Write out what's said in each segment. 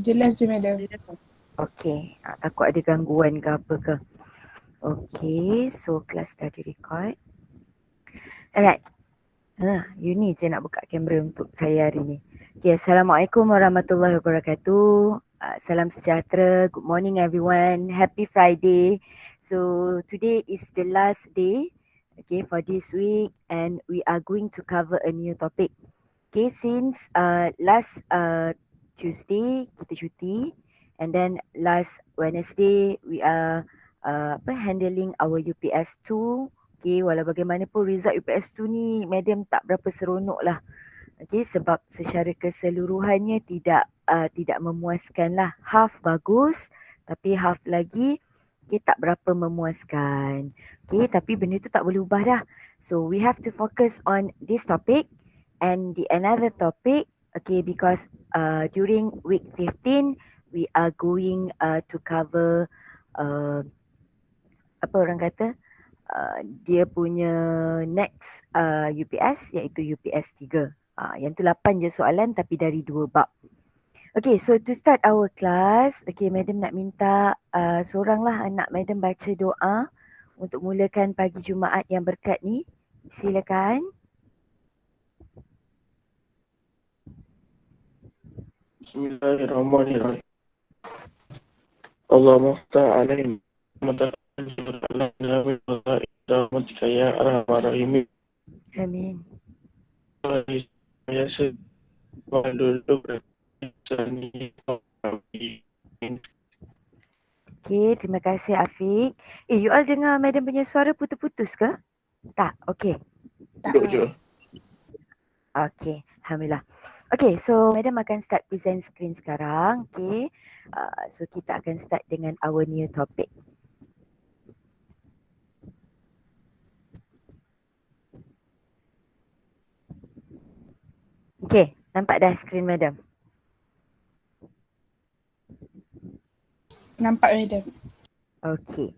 Jelas je madam. Okay, takut ada gangguan ke apa ke. Okay, so kelas dah di-record. Alright. You ni je nak buka kamera untuk saya hari ni. Okay, Assalamualaikum warahmatullahi wabarakatuh. Salam sejahtera. Good morning everyone. Happy Friday. So today is the last day, okay, for this week and we are going to cover a new topic. Okay, since last Tuesday kita cuti and then last Wednesday we are handling our UPS 2. Okay, walau bagaimanapun result UPS 2 ni madam tak berapa seronok lah. Okay, sebab secara keseluruhannya tidak memuaskan lah. Half bagus tapi half lagi okay, tak berapa memuaskan. Okay, tapi benda tu tak boleh ubah dah. So we have to focus on this topic and the another topic, okay, because during week 15 we are going to cover apa orang kata dia punya next UPS iaitu UPS 3. Yang tu 8 je soalan tapi dari 2 bab. Okay, so to start our class, okay, madam nak minta seoranglah anak madam baca doa untuk mulakan pagi Jumaat yang berkat ni. Silakan. Bismillahirrahmanirrahim. Allahumma ftah alaihim rahmatika ya arhamar rahimin. Amin. Ya dulu Okay, terima kasih Afiq. You all dengar madam punya suara putus-putus ke? Tak, okay. Okay, Alhamdulillah. Okay, so madam akan start present screen sekarang. Okay, so kita akan start dengan our new topic. Okay, nampak dah screen madam? Nampak madam. Okay,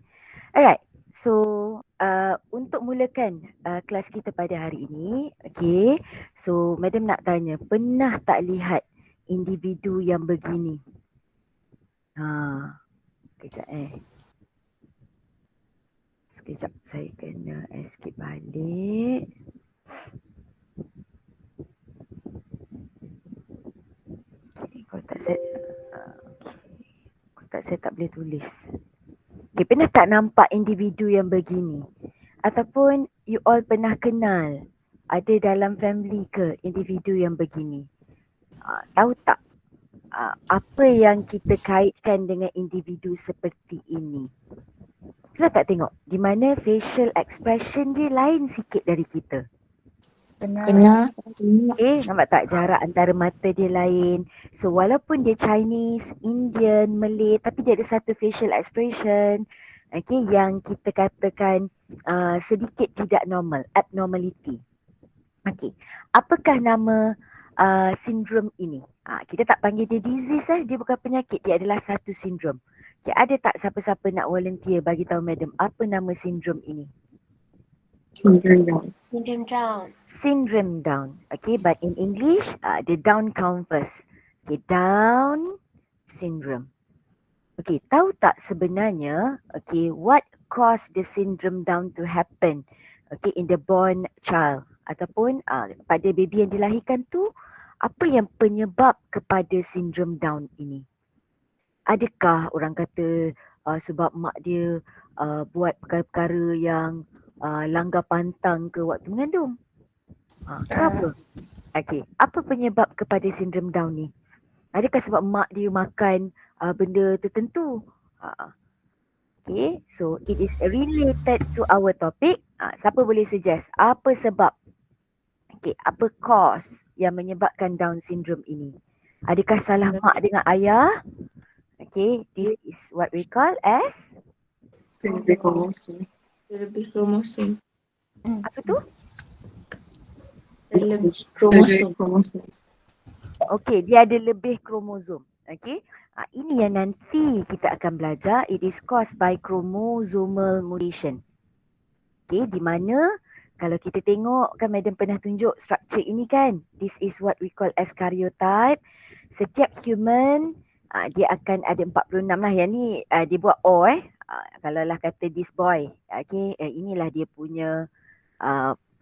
alright. So untuk mulakan kelas kita pada hari ini, okay, so madam nak tanya, pernah tak lihat individu yang begini? Kejap sekejap saya kena escape balik. Okay, kalau tak saya tak boleh tulis. Okay, pernah tak nampak individu yang begini? Ataupun you all pernah kenal ada dalam family ke individu yang begini? Tahu tak apa yang kita kaitkan dengan individu seperti ini? Pernah tak tengok di mana facial expression dia lain sikit dari kita? Pernah. Nampak tak jarak antara mata dia lain. So walaupun dia Chinese, Indian, Malay, tapi dia ada satu facial expression, okay, yang kita katakan sedikit tidak normal, abnormality. Okay, apakah nama sindrom ini? Kita tak panggil dia disease, dia bukan penyakit, dia adalah satu sindrom. Okay, ada tak siapa-siapa nak volunteer bagi tahu madam apa nama sindrom ini? Syndrome Down. Syndrome Down. Okay, but in English, the Down count first. Okay, Down syndrome. Okay, tahu tak sebenarnya, okay, what caused the syndrome Down to happen? Okay, in the born child ataupun pada baby yang dilahirkan tu, apa yang penyebab kepada syndrome Down ini? Adakah orang kata sebab mak dia buat perkara-perkara yang langgar pantang ke waktu mengandung? Kenapa? Okay, apa penyebab kepada sindrom Down ni? Adakah sebab mak dia makan benda tertentu? Okay, so it is related to our topic. Siapa boleh suggest apa sebab? Okay, apa cause yang menyebabkan Down syndrome ini? Adakah salah mak dengan ayah? Okay, this is what we call as Lebih kromosom. apa tu? Kromosom. Okay, dia ada lebih kromosom. Okay, ini yang nanti kita akan belajar. It is caused by chromosomal mutation. Okay, di mana kalau kita tengok kan madam pernah tunjuk structure ini kan. This is what we call as karyotype. Setiap human dia akan ada 46 lah. Yang ni dia buat O kalau lah kata this boy. Okay, inilah dia punya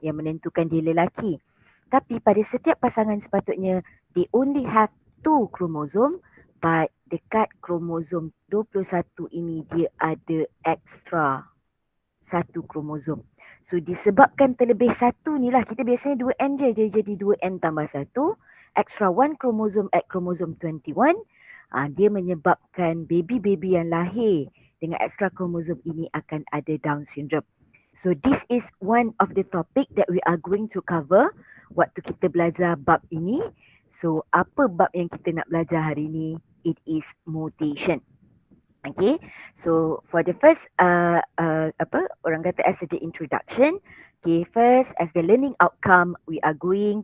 yang menentukan dia lelaki. Tapi pada setiap pasangan sepatutnya they only have 2 kromosom, but dekat kromosom 21 ini dia ada extra 1 kromosom. So disebabkan terlebih 1 ni lah, kita biasanya 2N je, dia jadi 2N tambah 1, extra 1 kromosom at kromosom 21, dia menyebabkan baby-baby yang lahir dengan extra kromosom ini akan ada Down syndrome. So this is one of the topic that we are going to cover waktu kita belajar bab ini. So apa bab yang kita nak belajar hari ini? It is mutation. Okay, so for the first orang kata as the introduction, okay, first as the learning outcome, we are going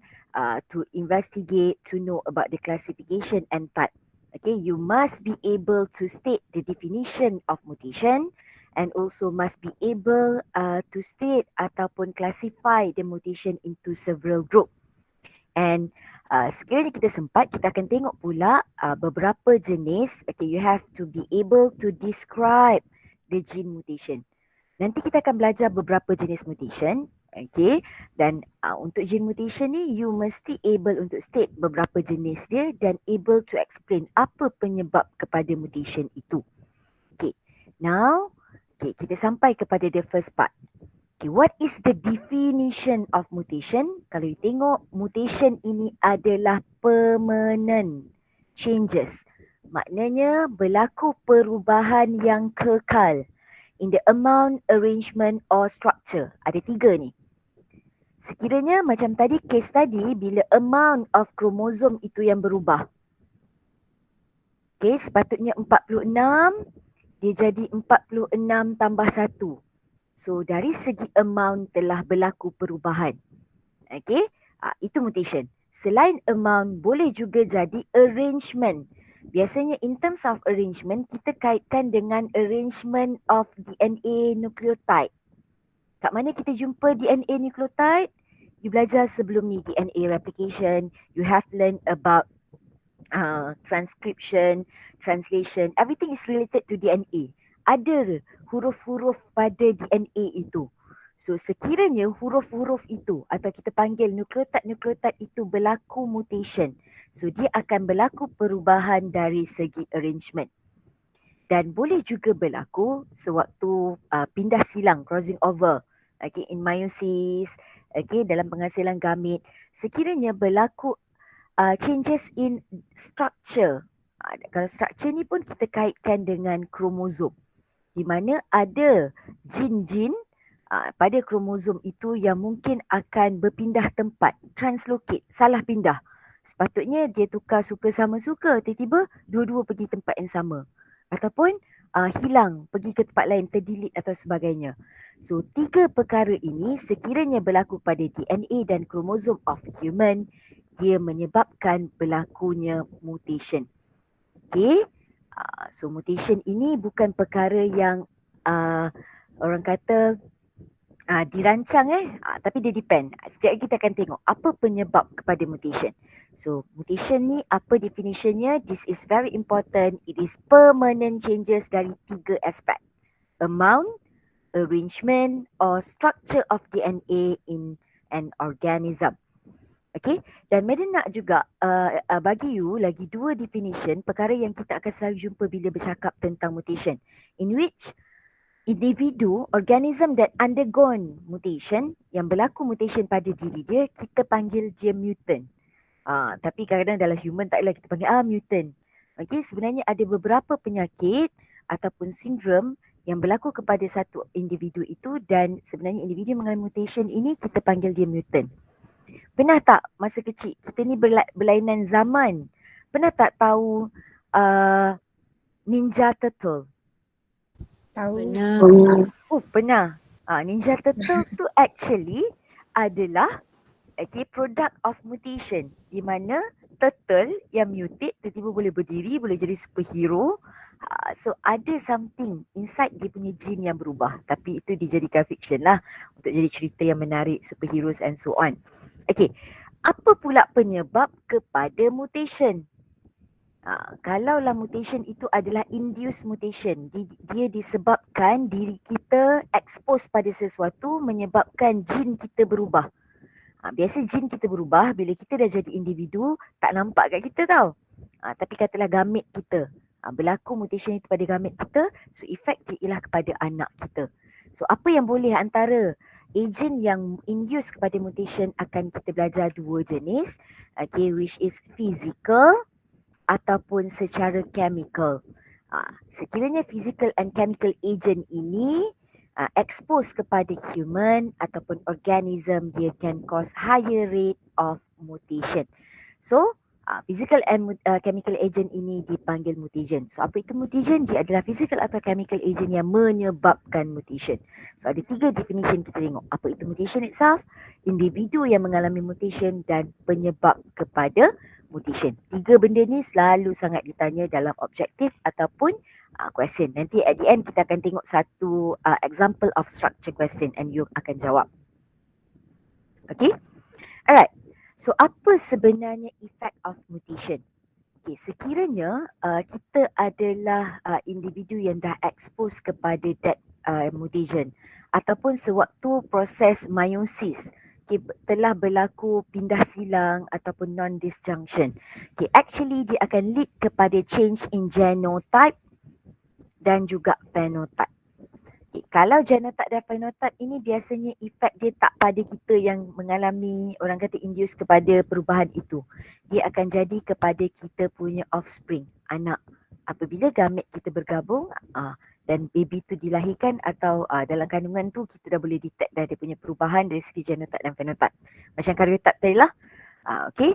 to investigate to know about the classification and type. Okay, you must be able to state the definition of mutation and also must be able to state ataupun classify the mutation into several group. And sekiranya kita sempat, kita akan tengok pula beberapa jenis. Okay, you have to be able to describe the gene mutation. Nanti kita akan belajar beberapa jenis mutation. Okay, dan untuk gene mutation ni, you mesti able untuk state beberapa jenis dia dan able to explain apa penyebab kepada mutation itu. Okay, now kita sampai kepada the first part. Okay, what is the definition of mutation? Kalau you tengok, mutation ini adalah permanent changes. Maknanya berlaku perubahan yang kekal in the amount, arrangement or structure. Ada 3 ni. Sekiranya macam tadi case tadi, bila amount of kromosom itu yang berubah. Okay, sepatutnya 46, dia jadi 46 tambah 1. So dari segi amount telah berlaku perubahan. Okay, itu mutation. Selain amount, boleh juga jadi arrangement. Biasanya in terms of arrangement, kita kaitkan dengan arrangement of DNA nucleotide. Kat mana kita jumpa DNA nucleotide? You belajar sebelum ni DNA replication. You have learned about transcription, translation. Everything is related to DNA. Ada huruf-huruf pada DNA itu. So sekiranya huruf-huruf itu atau kita panggil nukleotid itu berlaku mutation. So dia akan berlaku perubahan dari segi arrangement. Dan boleh juga berlaku sewaktu pindah silang, crossing over. Okay, in meiosis, okay, dalam penghasilan gamit. Sekiranya berlaku changes in structure. Kalau structure ni pun kita kaitkan dengan kromosom. Di mana ada jin-jin pada kromosom itu yang mungkin akan berpindah tempat, translocate, salah pindah. Sepatutnya dia tukar suka sama suka, tiba-tiba dua-dua pergi tempat yang sama. Ataupun hilang, pergi ke tempat lain, terdelete atau sebagainya. So 3 perkara ini sekiranya berlaku pada DNA dan kromosom of human, dia menyebabkan berlakunya mutation. Okay, so mutation ini bukan perkara yang orang kata dirancang tapi dia depend. Sekejap lagi kita akan tengok apa penyebab kepada mutation. So mutation ni apa definitionnya? This is very important. It is permanent changes dari 3 aspek. Amount, arrangement or structure of DNA in an organism. Okay, dan Madam nak juga bagi you lagi 2 definition perkara yang kita akan selalu jumpa bila bercakap tentang mutation. In which individu, organism that undergone mutation, yang berlaku mutation pada diri dia, kita panggil dia mutant. Tapi kadang-kadang dalam human tak adalah kita panggil mutant. Okay, sebenarnya ada beberapa penyakit ataupun sindrom yang berlaku kepada satu individu itu dan sebenarnya individu mengalami mutation ini kita panggil dia mutant. Pernah tak masa kecil kita ni berlainan zaman, pernah tak tahu Ninja Turtle? Tahu. Benar. Pernah. Ninja Turtle tu actually adalah product of mutation, di mana turtle yang mutate tiba-tiba boleh berdiri, boleh jadi superhero. So ada something inside dia punya gene yang berubah, tapi itu dijadikan fiction lah untuk jadi cerita yang menarik, superheroes and so on. Okay, apa pula penyebab kepada mutation? Kalaulah mutation itu adalah induced mutation, dia disebabkan diri kita expose pada sesuatu menyebabkan jin kita berubah. Biasa jin kita berubah bila kita dah jadi individu, tak nampak kat kita tau. Tapi katalah gamet kita, berlaku mutation itu pada gamet kita, so efek dia ialah kepada anak kita. So apa yang boleh antara agent yang induce kepada mutation akan kita belajar dua jenis, okay, which is physical ataupun secara chemical. Sekiranya physical and chemical agent ini expose kepada human ataupun organism, dia can cause higher rate of mutation. So physical and chemical agent ini dipanggil mutagen. So apa itu mutagen? Dia adalah physical atau chemical agent yang menyebabkan mutation. So ada 3 definition kita tengok. Apa itu mutation itself, individu yang mengalami mutation dan penyebab kepada mutation. 3 benda ni selalu sangat ditanya dalam objektif ataupun question. Nanti at the end kita akan tengok satu example of structure question and you akan jawab. Okay? Alright. So apa sebenarnya effect of mutation? Okay, sekiranya kita adalah individu yang dah expose kepada that mutation ataupun sewaktu proses meiosis, telah berlaku pindah silang ataupun non-disjunction. Okay, actually dia akan lead kepada change in genotype dan juga phenotype. Okay, kalau genotype dan phenotype ini biasanya efek dia tak pada kita yang mengalami, orang kata induce kepada perubahan itu. Dia akan jadi kepada kita punya offspring, anak. Apabila gamet kita bergabung dan baby tu dilahirkan atau dalam kandungan tu, kita dah boleh detect dah dia punya perubahan dari segi genotype dan phenotype. Macam karyotype tadi lah. Okay.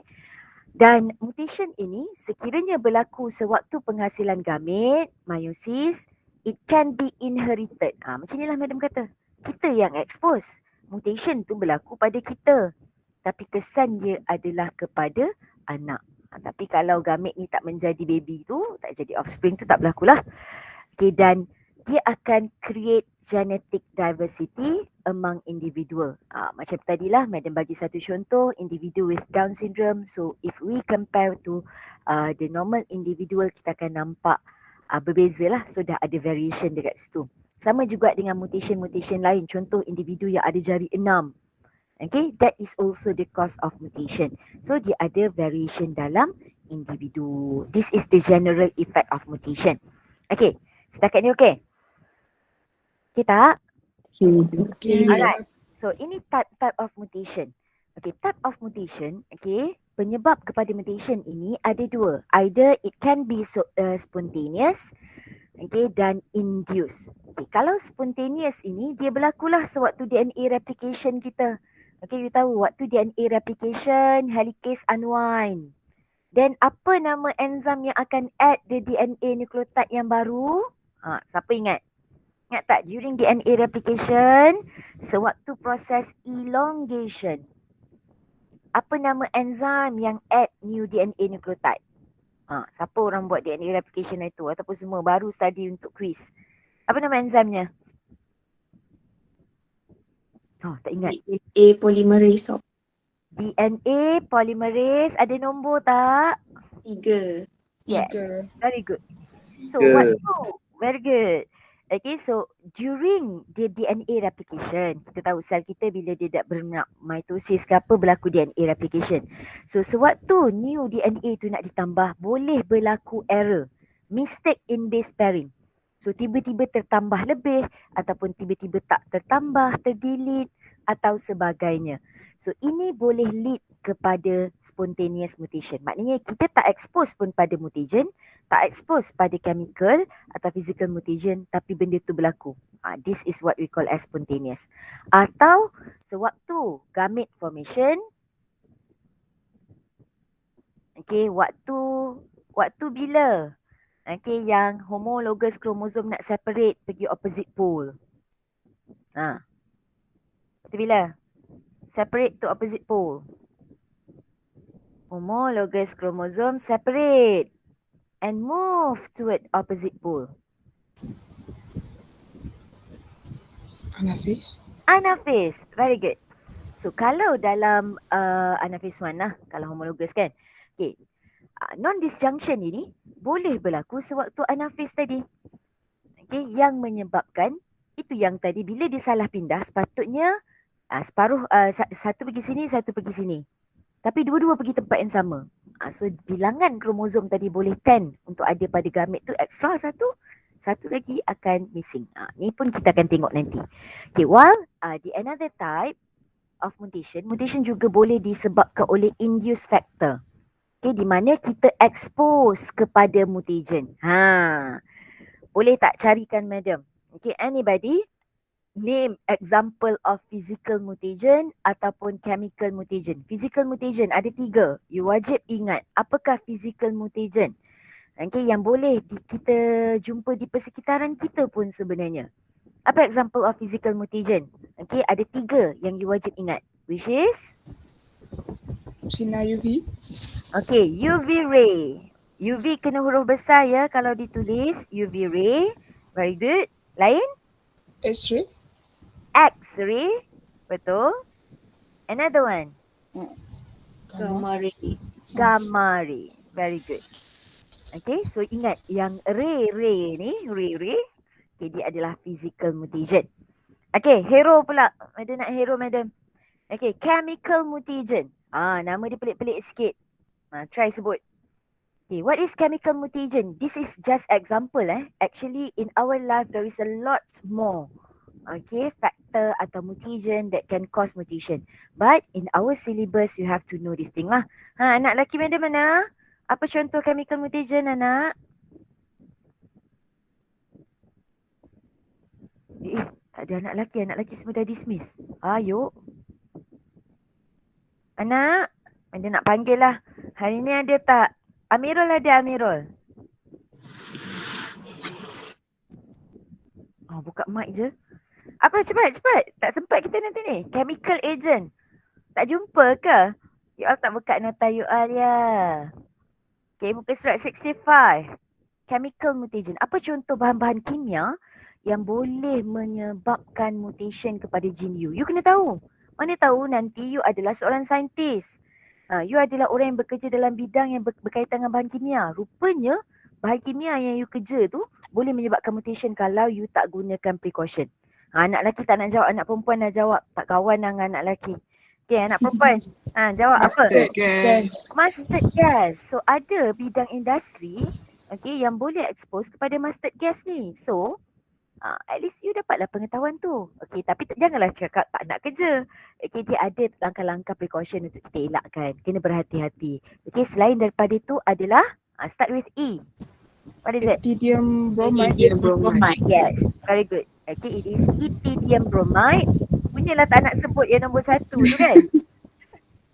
Dan mutation ini sekiranya berlaku sewaktu penghasilan gamet, meiosis, it can be inherited. Macam inilah madam kata. Kita yang expose. Mutation tu berlaku pada kita. Tapi kesan dia adalah kepada anak. Tapi kalau gamet ni tak menjadi baby tu, tak jadi offspring tu, tak berlakulah. Okay, dan dia akan create genetic diversity among individual. Macam tadilah madam bagi satu contoh, individu with Down syndrome. So if we compare to the normal individual, kita akan nampak berbeza lah. So dah ada variation dekat situ. Sama juga dengan mutation-mutation lain. Contoh individu yang ada jari 6. Okay, that is also the cause of mutation. So dia ada variation dalam individu. This is the general effect of mutation. Okay, setakat ni okay? Okay tak? Okay. Alright. So ini type of mutation. Okay, type of mutation, okay, penyebab kepada mutation ini ada 2. Either it can be spontaneous, okay, dan induced. Okay, kalau spontaneous ini dia berlakulah sewaktu DNA replication kita. Okay, you tahu waktu DNA replication, helicase unwind. Then apa nama enzim yang akan add the DNA nucleotide yang baru? Siapa ingat? Ingat tak during DNA replication, sewaktu proses elongation, apa nama enzim yang add new DNA nucleotide? Siapa orang buat DNA replication itu ataupun semua baru study untuk quiz? Apa nama enzimnya? Tak ingat. DNA polymerase. DNA polymerase ada nombor tak? 3. Yes. 3. Very good. So Tiga. what to? Very good. Okay, so during the DNA replication, kita tahu sel kita bila dia dah bernak mitosis ke apa, berlaku DNA replication. So sewaktu new DNA tu nak ditambah, boleh berlaku error, mistake in base pairing. So tiba-tiba tertambah lebih ataupun tiba-tiba tak tertambah, terdelete atau sebagainya. So ini boleh lead kepada spontaneous mutation. Maknanya kita tak expose pun pada mutagen, tak expose pada chemical atau physical mutation, tapi benda tu berlaku. This is what we call as spontaneous. Atau sewaktu gamete formation, okay, waktu bila, okay, yang homologous kromosom nak separate pergi opposite pole. Waktu bila? Separate to opposite pole. Homologous chromosome separate and move toward opposite pole. Anaphase. Very good. So kalau dalam anaphase 1 lah, kalau homologous kan. Okay. Non-disjunction ini boleh berlaku sewaktu anaphase tadi. Okay, yang menyebabkan itu yang tadi bila dia salah pindah sepatutnya satu pergi sini, satu pergi sini. Tapi dua-dua pergi tempat yang sama. So bilangan kromosom tadi boleh 10 untuk ada pada gamit tu extra satu lagi akan missing. Ni pun kita akan tengok nanti. Okay, while the another type of mutation juga boleh disebabkan oleh induced factor. Okay, di mana kita expose kepada mutagen. Boleh tak carikan madam? Okay, anybody name example of physical mutation ataupun chemical mutation. Physical mutation ada 3. You wajib ingat apakah physical mutation. Okay, yang boleh kita jumpa di persekitaran kita pun sebenarnya. Apa example of physical mutation? Okay, ada 3 yang you wajib ingat. Which is? Sinar UV. Okay, UV ray. UV kena huruf besar ya kalau ditulis. UV ray. Very good. Lain? X-ray. X-ray. Betul. Another one. Gamma ray. Gamma ray. Very good. Okay, so ingat yang ray ni, ray. Okay, dia adalah physical mutation. Okay, hero pula. Ada nak hero madam? Okay, chemical mutation. Nama dia pelik-pelik sikit. Try sebut. Okay, what is chemical mutation? This is just example Actually in our life there is a lot more factor atau mutation that can cause mutation. But in our syllabus you have to know this thing lah. Anak lelaki madam mana? Apa contoh chemical mutation anak? Tak ada anak lelaki semua dah dismiss. Ayo. Anak, ada nak panggil lah. Hari ni ada tak? Amirul ada Amirul? Buka mic je. Apa cepat. Tak sempat kita nanti ni. Chemical agent. Tak jumpa ke? You all tak buka nota you all ya. Okay, muka surat 65. Chemical mutation. Apa contoh bahan-bahan kimia yang boleh menyebabkan mutation kepada gene you? You kena tahu. Mana tahu nanti you adalah seorang saintis. You adalah orang yang bekerja dalam bidang yang berkaitan dengan bahan kimia. Rupanya bahan kimia yang you kerja tu boleh menyebabkan mutation kalau you tak gunakan precaution. Anak lelaki tak nak jawab, anak perempuan nak jawab. Tak kawan dengan anak lelaki. Okay, anak perempuan. Jawab apa? Mustard gas. So ada bidang industri yang boleh expose kepada mustard gas ni. So at least you dapatlah pengetahuan tu. Okay, tapi janganlah cakap tak nak kerja. Okay, dia ada langkah-langkah precaution untuk kita elakkan. Kena berhati-hati. Okay, selain daripada itu adalah start with E. What is it? Ethidium bromide. Yes, very good. Okay, it is ethidium bromide. Punyalah tak nak sebut yang nombor 1 tu kan?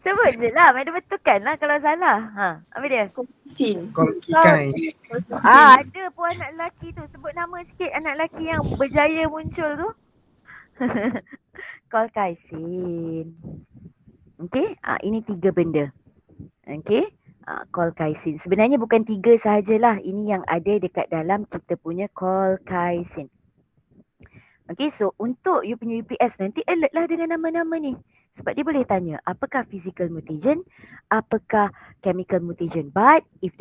Sebut je lah. Madam betulkan lah kalau salah. Apa dia? Sin. Ada pun anak lelaki tu. Sebut nama sikit anak lelaki yang berjaya muncul tu. Colchicine. Okay, ini 3 benda. Okay, colchicine. Sebenarnya bukan 3 sahajalah. Ini yang ada dekat dalam kita punya colchicine. Okay, so untuk you punya UPS nanti alert lah dengan nama-nama ni. Sebab dia boleh tanya apakah physical mutation, apakah chemical mutation. But if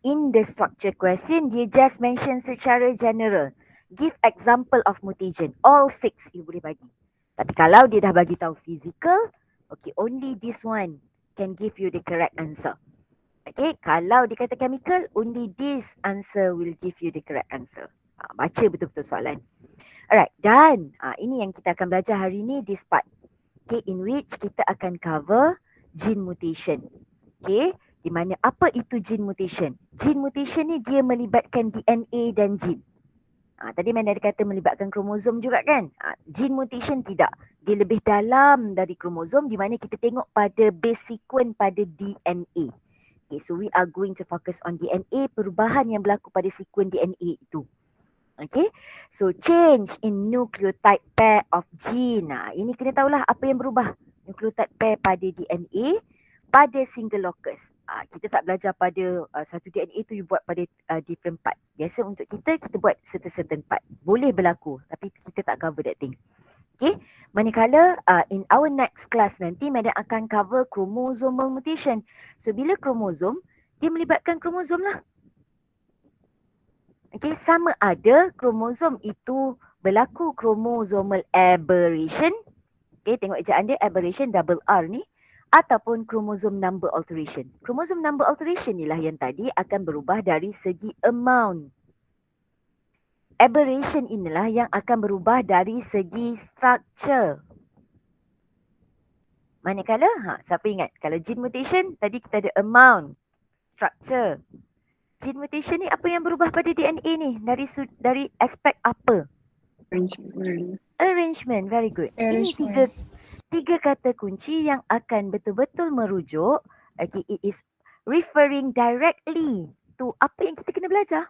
in the structure question dia just mention secara general. Give example of mutation. All 6 you boleh bagi. Tapi kalau dia dah bagi tahu physical, okay, only this one can give you the correct answer. Okay, kalau dia kata chemical, only this answer will give you the correct answer. Baca betul-betul soalan. Alright, dan ini yang kita akan belajar hari ni, this part. Okay, in which kita akan cover gene mutation. Okay, di mana apa itu gene mutation? Gene mutation ni dia melibatkan DNA dan gene. Tadi mana ada kata melibatkan kromosom juga kan? Gene mutation tidak. Dia lebih dalam dari kromosom di mana kita tengok pada base sequence pada DNA. Okay, so we are going to focus on DNA, perubahan yang berlaku pada sequence DNA itu. Okay, so change in nucleotide pair of gene. Ini kena tahulah apa yang berubah nucleotide pair pada DNA pada single locus. Kita tak belajar pada satu DNA tu you buat pada different part. Biasa untuk kita buat certain part. Boleh berlaku tapi kita tak cover that thing. Okay, manakala in our next class nanti madam akan cover chromosomal mutation. So bila kromosom Dia melibatkan kromosom lah. Okay, sama ada kromosom itu berlaku chromosomal aberration. Okay, tengok ejaan dia aberration double R ni. Ataupun chromosome number alteration. Chromosome number alteration ni lah yang tadi akan berubah dari segi amount. Aberration inilah yang akan berubah dari segi structure. Manakala, siapa ingat? Kalau gene mutation, tadi kita ada amount, structure. Gene mutation ni apa yang berubah pada DNA ni? Dari aspek apa? Arrangement, very good. Ini tiga kata kunci yang akan betul-betul merujuk. Okay, it is referring directly to apa yang kita kena belajar.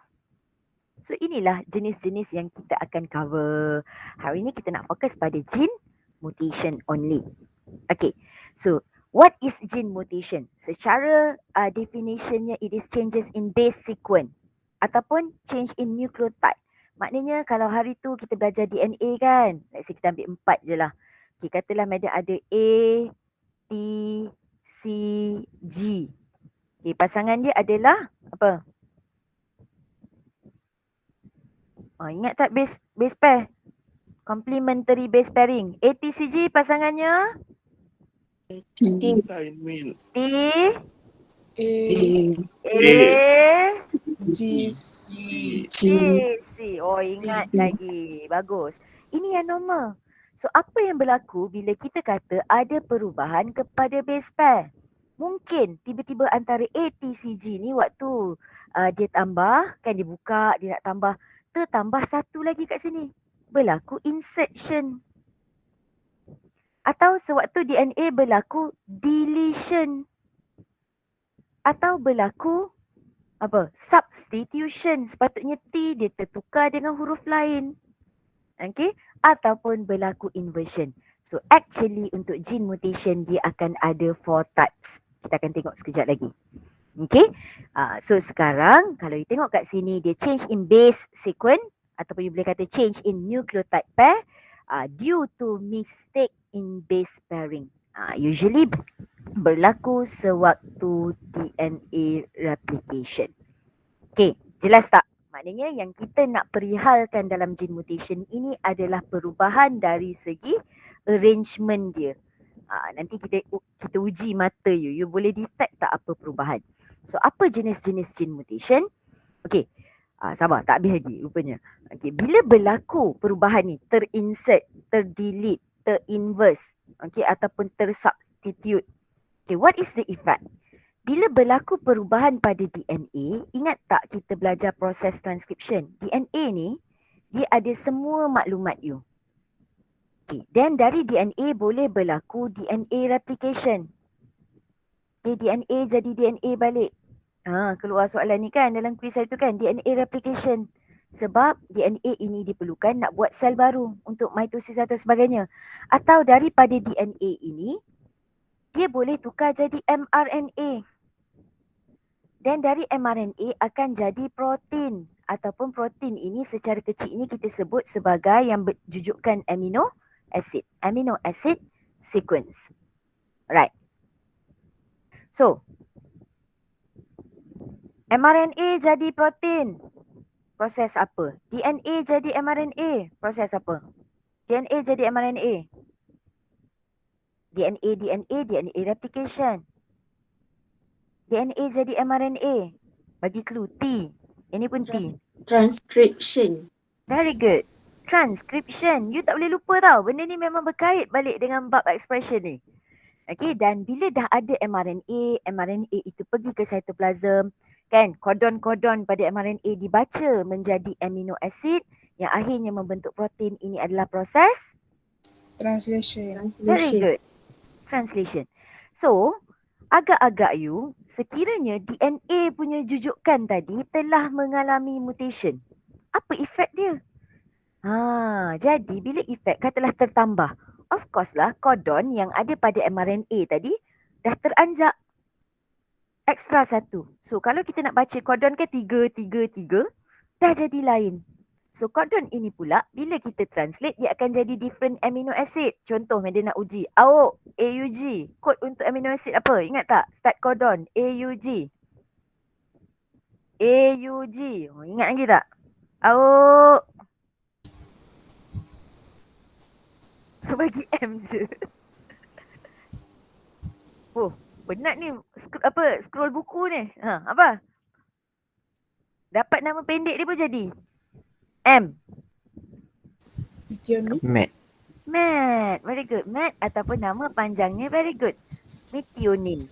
So inilah jenis-jenis yang kita akan cover. Hari ini kita nak fokus pada gene mutation only. Okay, so what is gene mutation? Secara definitionnya, it is changes in base sequence ataupun change in nucleotide. Maknanya kalau hari tu kita belajar DNA kan, let's say kita ambil 4 je lah. Okay, katalah madam ada A, T, C, G. Okay, pasangan dia adalah apa? Ingat tak base pair? Complementary base pairing. ATCG pasangannya? Assignment. T, A, A, G, C. Oh, ingat lagi. Bagus. Ini yang normal. So, apa yang berlaku bila kita kata ada perubahan kepada base pair? Mungkin tiba-tiba antara ATCG ni waktu dia tambah, kan dia buka, dia nak tambah, tertambah satu lagi kat sini. Berlaku insertion. Atau sewaktu DNA berlaku deletion. Atau berlaku apa? Substitution. Sepatutnya T dia tertukar dengan huruf lain. Okay? Ataupun berlaku inversion. So actually untuk gene mutation dia akan ada 4 types. Kita akan tengok sekejap lagi. Okay? So sekarang kalau you tengok kat sini dia change in base sequence ataupun you boleh kata change in nucleotide pair due to mistake in base pairing. Usually berlaku sewaktu DNA replication. Okay, jelas tak? Maknanya yang kita nak perihalkan dalam gene mutation ini adalah perubahan dari segi arrangement dia. Nanti kita uji mata you. You boleh detect tak apa perubahan. So apa jenis-jenis gene mutation? Okay, sabar tak habis lagi rupanya. Okay, bila berlaku perubahan ni, terinsert, terdelete, terinverse, okay, ataupun tersubstitute. Okay, what is the effect? Bila berlaku perubahan pada DNA, ingat tak kita belajar proses transcription? DNA ni, dia ada semua maklumat you. Okay, dan dari DNA boleh berlaku DNA replication. Okay, DNA jadi DNA balik. Keluar soalan ni kan dalam kuis itu kan, DNA replication. Sebab DNA ini diperlukan nak buat sel baru untuk mitosis atau sebagainya. Atau daripada DNA ini, dia boleh tukar jadi mRNA. Dan dari mRNA akan jadi protein. Ataupun protein ini secara kecil ini kita sebut sebagai yang berjujukkan amino acid. Amino acid sequence. Right. So, mRNA jadi protein. Proses apa? DNA jadi mRNA. Proses apa? DNA jadi mRNA. DNA replication. DNA jadi mRNA. Bagi clue T. Ini pun T. Transcription. Very good. Transcription. You tak boleh lupa tau. Benda ni memang berkait balik dengan bab expression ni. Okay, dan bila dah ada mRNA itu pergi ke cytoplasm. Kan, kodon-kodon pada mRNA dibaca menjadi amino acid yang akhirnya membentuk protein. Ini adalah proses translation. very good. Translation. So, agak-agak you, sekiranya DNA punya jujukan tadi telah mengalami mutation. Apa efek dia? Jadi bila efek katalah tertambah, of course lah kodon yang ada pada mRNA tadi dah teranjak ekstra satu. So kalau kita nak baca kodon ke 333 dah jadi lain. So kodon ini pula bila kita translate dia akan jadi different amino acid. Contoh dia nak uji AUG, kod untuk amino acid apa? Ingat tak? Start kodon AUG. AUG. Oh, ingat lagi tak? Awak bagi M je. Oh, penat ni scroll buku ni. Apa? Dapat nama pendek dia pun jadi. M. Methionine. Mat. Matt. Very good. Matt ataupun nama panjangnya very good. Methionine.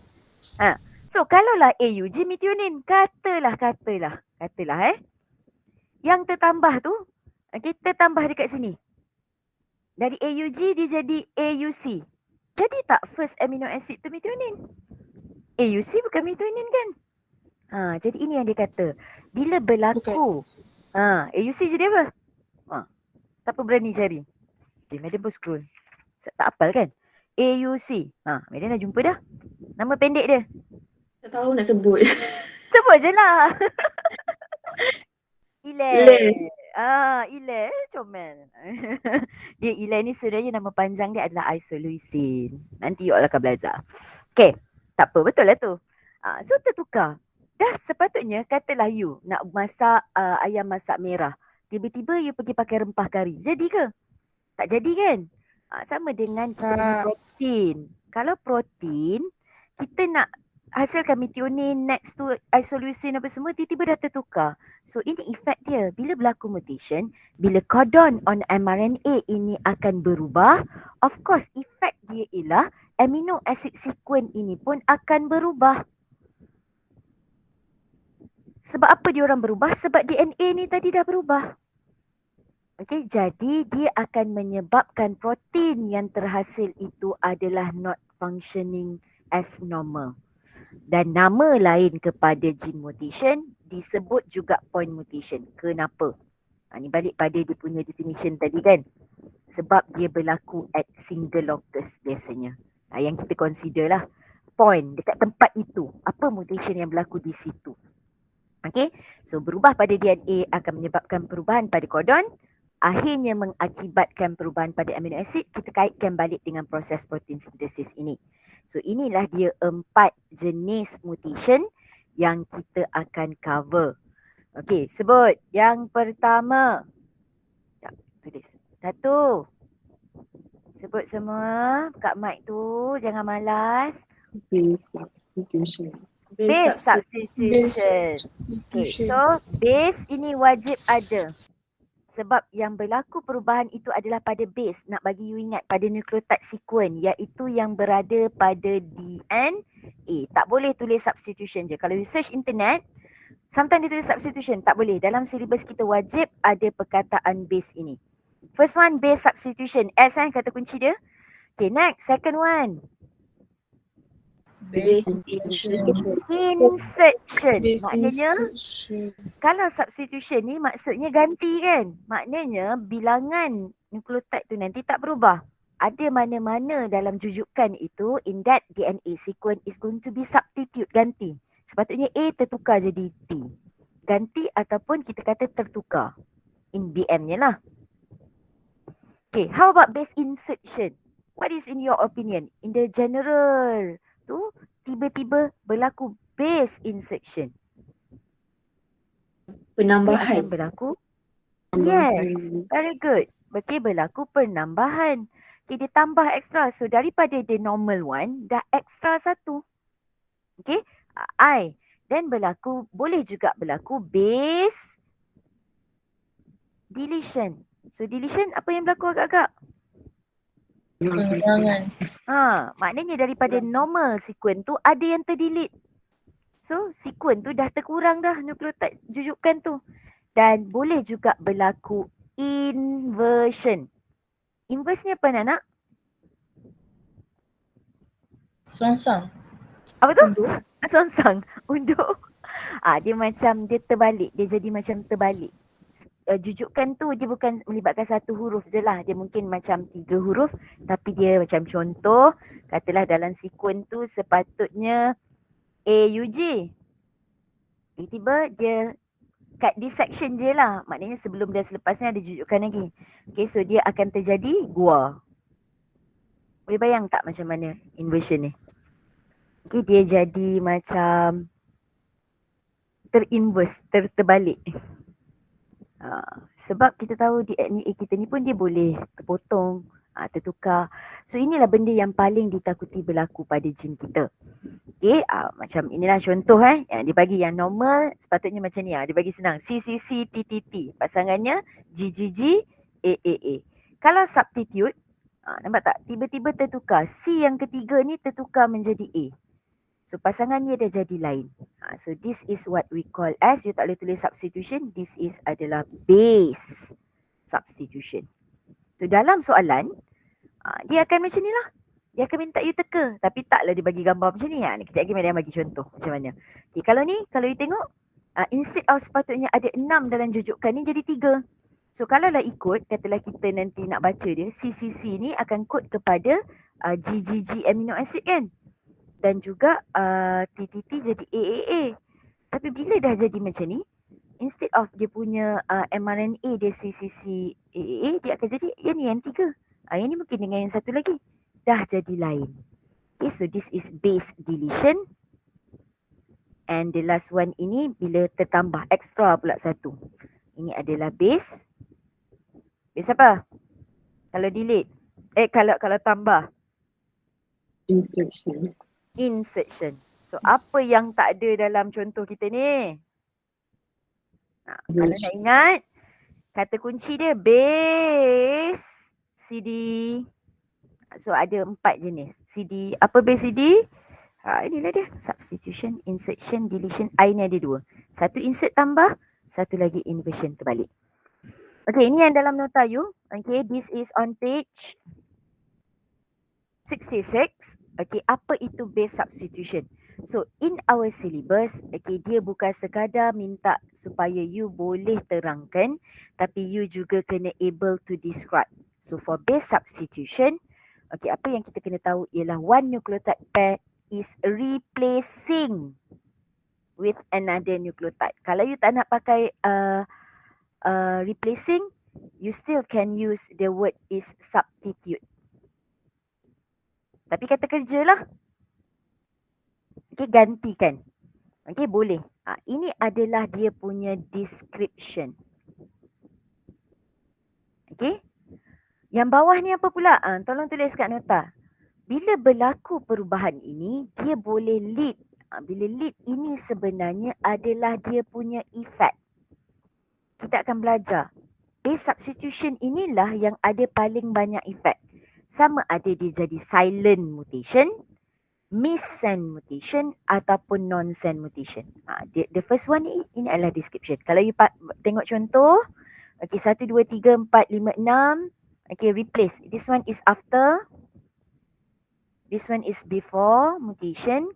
So kalaulah AUG methionine, katalah. Yang tertambah tu, kita tambah dekat sini. Dari AUG dia jadi AUC. Jadi tak first amino acid tu methionine? AUC bukan methionine kan? Jadi ini yang dia kata. Bila berlaku, AUC jadi apa? Siapa berani cari? Okay, Madam pun scroll. Tak hafal kan? AUC. Madam dah jumpa dah. Nama pendek dia. Tak tahu nak sebut. Sebut je lah. Ile. Ile. Comel. Dia Ile ni sebenarnya nama panjang dia adalah isoleucine. Nanti you all akan belajar. Okay. Tak apa. Betul lah tu. So tertukar. Dah sepatutnya katalah you nak masak ayam masak merah. Tiba-tiba you pergi pakai rempah kari. Jadi ke? Tak jadi kan? Sama dengan protein. Kalau protein, kita nak hasilkan methionine next to isoleucine apa semua, tiba-tiba dah tertukar. So ini efek dia. Bila berlaku mutation, bila codon on mRNA ini akan berubah, of course efek dia ialah amino acid sequence ini pun akan berubah. Sebab apa dia orang berubah? Sebab DNA ni tadi dah berubah. Okey, jadi dia akan menyebabkan protein yang terhasil itu adalah not functioning as normal. Dan nama lain kepada gene mutation disebut juga point mutation. Kenapa? Ni balik pada dia punya definition tadi kan. Sebab dia berlaku at single locus biasanya. Yang kita consider lah point dekat tempat itu. Apa mutation yang berlaku di situ. Okay, so berubah pada DNA akan menyebabkan perubahan pada kodon. Akhirnya mengakibatkan perubahan pada amino acid. Kita kaitkan balik dengan proses protein sintesis ini. So inilah dia 4 jenis mutation yang kita akan cover. Okey, sebut. Yang pertama. Sekejap, tulis. 1. Sebut semua. Buka mic tu. Jangan malas. Base substitution. Base substitution. Okay, so base ini wajib ada. Sebab yang berlaku perubahan itu adalah pada base. Nak bagi you ingat pada nucleotide sequence, iaitu yang berada pada DNA. Tak boleh tulis substitution je. Kalau you search internet, sometimes dia tulis substitution. Tak boleh. Dalam syllabus kita wajib ada perkataan base ini. First one, base substitution. S kan kata kunci dia. Okay, next. Second one. Base Insertion. Maknanya kalau substitution ni maksudnya ganti kan. Maknanya bilangan nukleotide tu nanti tak berubah. Ada mana-mana dalam jujukan itu in that DNA sequence is going to be substitute, ganti. Sepatutnya A tertukar jadi T. Ganti ataupun kita kata tertukar. In BM-nya lah. Okay, how about base insertion? What is in your opinion? In the general tu tiba-tiba berlaku base insertion. Penambahan. Yang berlaku? Yes, very good. Okay, berlaku penambahan. Okay, dia tambah ekstra. So daripada the normal one, dah ekstra 1. Okay, I. Then berlaku, boleh juga berlaku base deletion. So deletion apa yang berlaku agak-agak? pengurangan. Maknanya daripada normal sequence tu ada yang terdelete. So sequence tu dah terkurang dah nukleotide jujukan tu. Dan boleh juga berlaku inversion. Inverse ni apa nak? Songsang. Apa tu? Songsang. Undur. Dia macam dia terbalik. Dia jadi macam terbalik. Jujukan tu dia bukan melibatkan satu huruf je lah. Dia mungkin macam 3 huruf. Tapi dia macam contoh. Katalah dalam sequence tu sepatutnya AUG. Tiba-tiba dia cut dissection je lah. Maknanya sebelum dan selepas ni ada jujukan lagi. Okay, so dia akan terjadi gua. Boleh bayang tak macam mana inversion ni? Okay, dia jadi macam terinverse, terbalik. Sebab kita tahu DNA kita ni pun dia boleh terpotong, tertukar. So inilah benda yang paling ditakuti berlaku pada jin kita. Okay, macam inilah contoh yang dia bagi yang normal sepatutnya macam ni. Dia bagi senang, CCC, TTT. Pasangannya GGG, AAA. Kalau substitute, nampak tak? Tiba-tiba tertukar. C yang ketiga ni tertukar menjadi A. So pasangannya dah jadi lain. So this is what we call as, you tak boleh tulis substitution, this is adalah base substitution. So dalam soalan, dia akan macam ni lah. Dia akan minta you teka. Tapi taklah dia bagi gambar macam ni. Ni kejap lagi dia bagi contoh macam mana. Okay, kalau ni, kalau you tengok, instead of sepatutnya ada 6 dalam jujukan ni jadi 3. So kalau lah ikut, katalah kita nanti nak baca dia, CCC ni akan kod kepada GGG amino acid kan. Dan juga TTT jadi AAA. Tapi bila dah jadi macam ni, instead of dia punya mRNA dia CCC AAA, dia akan jadi yang ni yang 3. Yang ni mungkin dengan yang satu lagi. Dah jadi lain. Okay, so this is base deletion. And the last one ini bila tertambah extra pula satu. Ini adalah base. Base apa? Kalau delete. Kalau tambah. Insertion. Insertion. So apa yang tak ada dalam contoh kita ni? Kalau nak ingat, kata kunci dia base CD. So ada 4 jenis. CD, apa base CD? Inilah dia. Substitution, insertion, deletion. I ni ada 2. Satu insert tambah, satu lagi inversion terbalik. Okay, ini yang dalam nota you. Okay, this is on page 66. Okay, apa itu base substitution? So, in our syllabus, okay, dia bukan sekadar minta supaya you boleh terangkan, tapi you juga kena able to describe. So, for base substitution, okay, apa yang kita kena tahu ialah one nucleotide pair is replacing with another nucleotide. Kalau you tak nak pakai replacing, you still can use the word is substitute. Tapi kata kerja lah. Okay, gantikan. Okay, boleh. Ini adalah dia punya description. Okay. Yang bawah ni apa pula? Tolong tulis kat nota. Bila berlaku perubahan ini, dia boleh lead. Bila lead ini sebenarnya adalah dia punya effect. Kita akan belajar. Base substitution inilah yang ada paling banyak effect. Sama ada dia jadi silent mutation, miss-send mutation ataupun non-send mutation. The first one ni, ini adalah description. Kalau you tengok contoh, okay, 1, 2, 3, 4, 5, 6. Okay, replace. This one is after. This one is before mutation.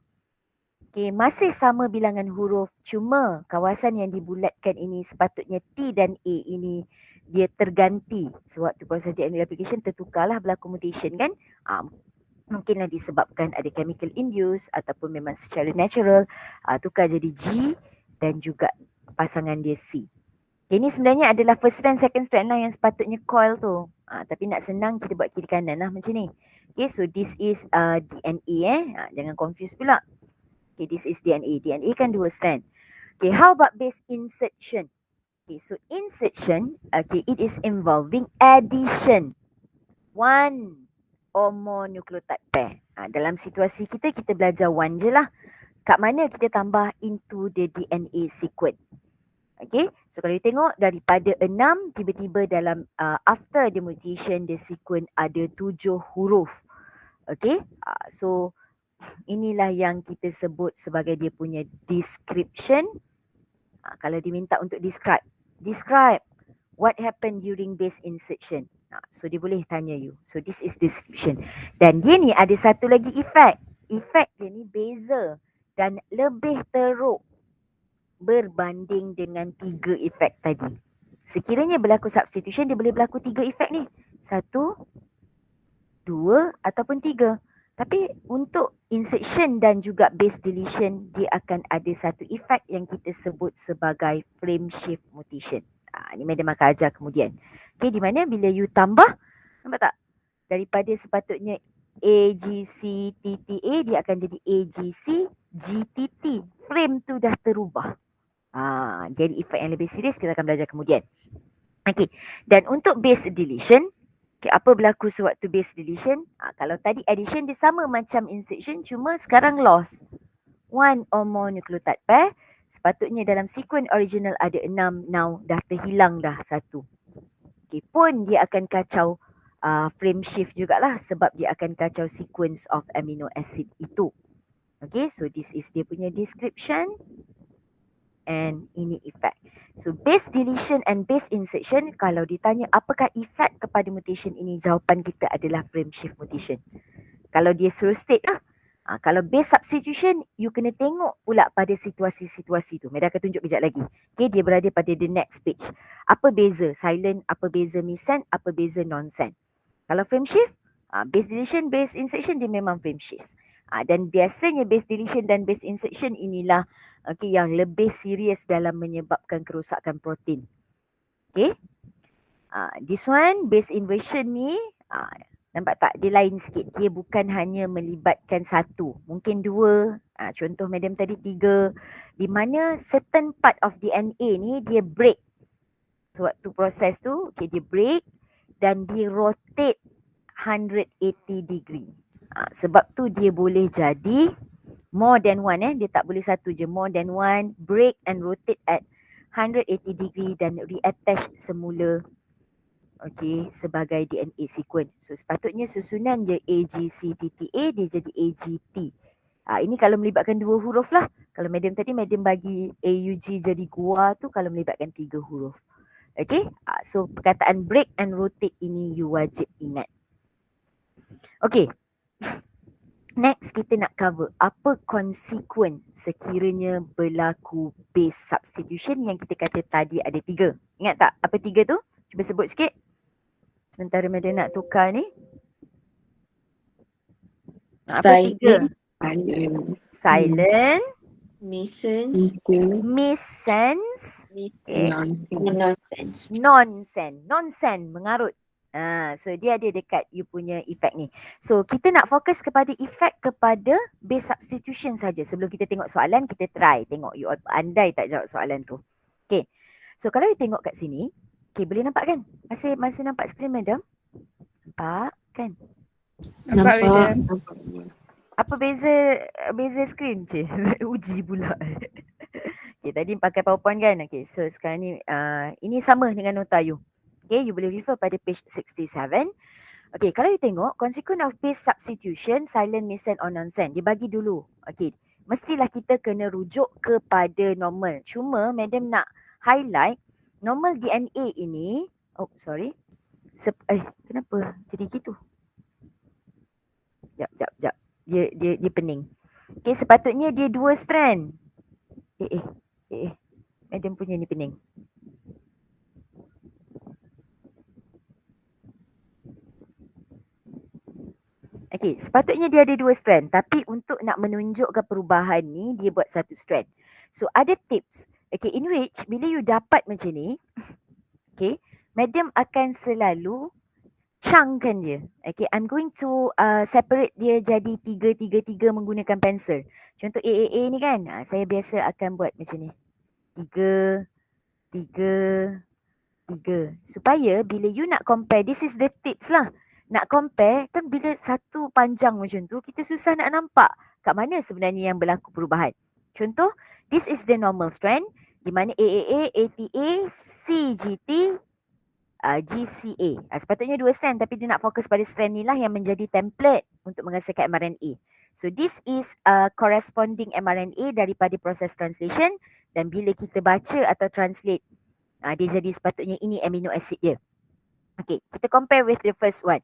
Okay, masih sama bilangan huruf. Cuma kawasan yang dibulatkan ini sepatutnya T dan A ini dia terganti. Sewaktu proses DNA replication tertukarlah berlaku mutation kan. Mungkinlah disebabkan ada chemical induce ataupun memang secara natural tukar jadi G dan juga pasangan dia C. Okay, ini sebenarnya adalah first strand, second strand lah yang sepatutnya coil tu. Tapi nak senang kita buat kiri kanan lah macam ni. Okay, so this is DNA jangan confuse pula. Okay, this is DNA. DNA kan 2 strand. Okay, how about base insertion? Okay, so insertion, okay, it is involving addition. One or more nucleotide pair. Dalam situasi kita belajar one je lah. Kat mana kita tambah into the DNA sequence. Okay, so kalau you tengok daripada 6, tiba-tiba dalam after the mutation, the sequence ada 7 huruf. Okay, so inilah yang kita sebut sebagai dia punya description. Kalau diminta untuk describe what happened during base insertion. So dia boleh tanya you. So this is description. Dan dia ni ada satu lagi effect. Effect dia ni beza dan lebih teruk berbanding dengan 3 effect tadi. Sekiranya berlaku substitution, dia boleh berlaku 3 effect ni. 1, 2 ataupun 3. Tapi untuk insertion dan juga base deletion, dia akan ada satu effect yang kita sebut sebagai frame shift mutation. Ni Madam akan ajar kemudian. Okay, di mana bila you tambah, nampak tak? Daripada sepatutnya AGC TTA, dia akan jadi AGC GTT. Frame tu dah terubah. Jadi efek yang lebih serius kita akan belajar kemudian. Okey. Dan untuk base deletion, apa berlaku sewaktu base deletion? Kalau tadi addition dia sama macam insertion, cuma sekarang loss. One or more nucleotide pair. Sepatutnya dalam sequence original ada 6, now dah terhilang dah 1. Okey, pun dia akan kacau frame shift jugalah sebab dia akan kacau sequence of amino acid itu. Okay, so this is dia punya description and ini effect. So base deletion and base insertion, kalau ditanya apakah effect kepada mutation ini, jawapan kita adalah frame shift mutation. Kalau dia suruh state lah. Kalau base substitution, you kena tengok pula pada situasi-situasi tu. Meda akan tunjuk kejap lagi. Okay, dia berada pada the next page. Apa beza silent, apa beza miscend, apa beza non-send. Kalau frame shift, base deletion, base insertion dia memang frame shift. Dan biasanya base deletion dan base insertion inilah yang lebih serius dalam menyebabkan kerosakan protein. Okay. This one, base inversion ni, nampak tak? Dia lain sikit. Dia bukan hanya melibatkan satu. Mungkin dua. Contoh madam tadi 3. Di mana certain part of DNA ni dia break. Sewaktu proses tu, dia break dan dia rotate 180 degree. Sebab tu dia boleh jadi more than one. Dia tak boleh satu je. More than one, break and rotate at 180 degree dan reattach semula sebagai DNA sequence. So sepatutnya susunan je AGCTTA dia jadi AGT. Ini kalau melibatkan 2 huruf lah. Kalau madam tadi madam bagi AUG jadi gua tu kalau melibatkan 3 huruf. Okay, so perkataan break and rotate ini you wajib ingat. Okay, next kita nak cover apa konsekuen sekiranya berlaku base substitution yang kita kata tadi ada 3. Ingat tak apa 3 tu? Cuba sebut sikit. Sementara madam nak tukar ni. Apa 3? Silent. Missense. Missense. Nonsense. Nonsense. Mengarut. So dia ada dekat you punya effect ni. So kita nak fokus kepada effect kepada base substitution saja. Sebelum kita tengok soalan, kita try tengok you andai tak jawab soalan tu. Okay. So kalau you tengok kat sini, okay, boleh nampak kan? Masih nampak skrin madam? Nampak kan? Nampak madam. Apa beza skrin je? Uji pula. Okay, tadi pakai PowerPoint kan? Okay, so sekarang ni ini sama dengan nota you. Okay, you boleh refer pada page 67. Okay, kalau you tengok, consequence of base substitution, silent, miscend or non-send. Dia bagi dulu. Okay, mestilah kita kena rujuk kepada normal. Cuma, madam nak highlight, normal DNA ini, kenapa jadi gitu? Jap. Dia pening. Okay, sepatutnya dia 2 strand. Madam punya ni pening. Okay, sepatutnya dia ada 2 strand. Tapi untuk nak menunjukkan perubahan ni, dia buat 1 strand. So, ada tips. Okay, in which bila you dapat macam ni, okay, madam akan selalu chunkkan dia. Okay, I'm going to separate dia jadi 3 menggunakan pensel. Contoh AAA ni kan, saya biasa akan buat macam ni. 3. Supaya bila you nak compare, this is the tips lah. Nak compare, kan bila satu panjang macam tu, kita susah nak nampak kat mana sebenarnya yang berlaku perubahan. Contoh, this is the normal strand, di mana AAA, ATA, CGT, GCA. Sepatutnya 2 strand, tapi dia nak fokus pada strand ni lah yang menjadi template untuk menghasilkan mRNA. So this is corresponding mRNA daripada proses translation, dan bila kita baca atau translate, dia jadi sepatutnya ini amino acid dia. Okay, kita compare with the first one.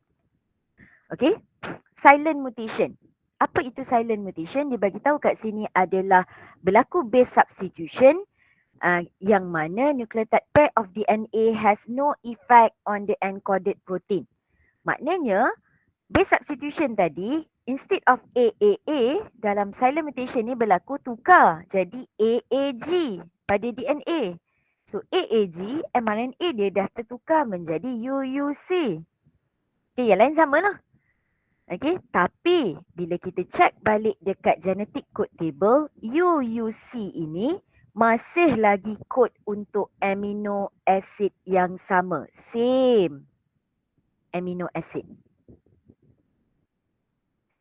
Okay, silent mutation. Apa itu silent mutation? Dia bagi tahu kat sini adalah berlaku base substitution yang mana nucleotide pair of DNA has no effect on the encoded protein. Maknanya base substitution tadi, instead of AAA, dalam silent mutation ni berlaku tukar jadi AAG pada DNA. So AAG, mRNA dia dah tertukar menjadi UUC. Okay, yang lain sama lah. Okay, tapi bila kita check balik dekat genetic code table, UUC ini masih lagi kod untuk amino acid yang sama. Same amino acid.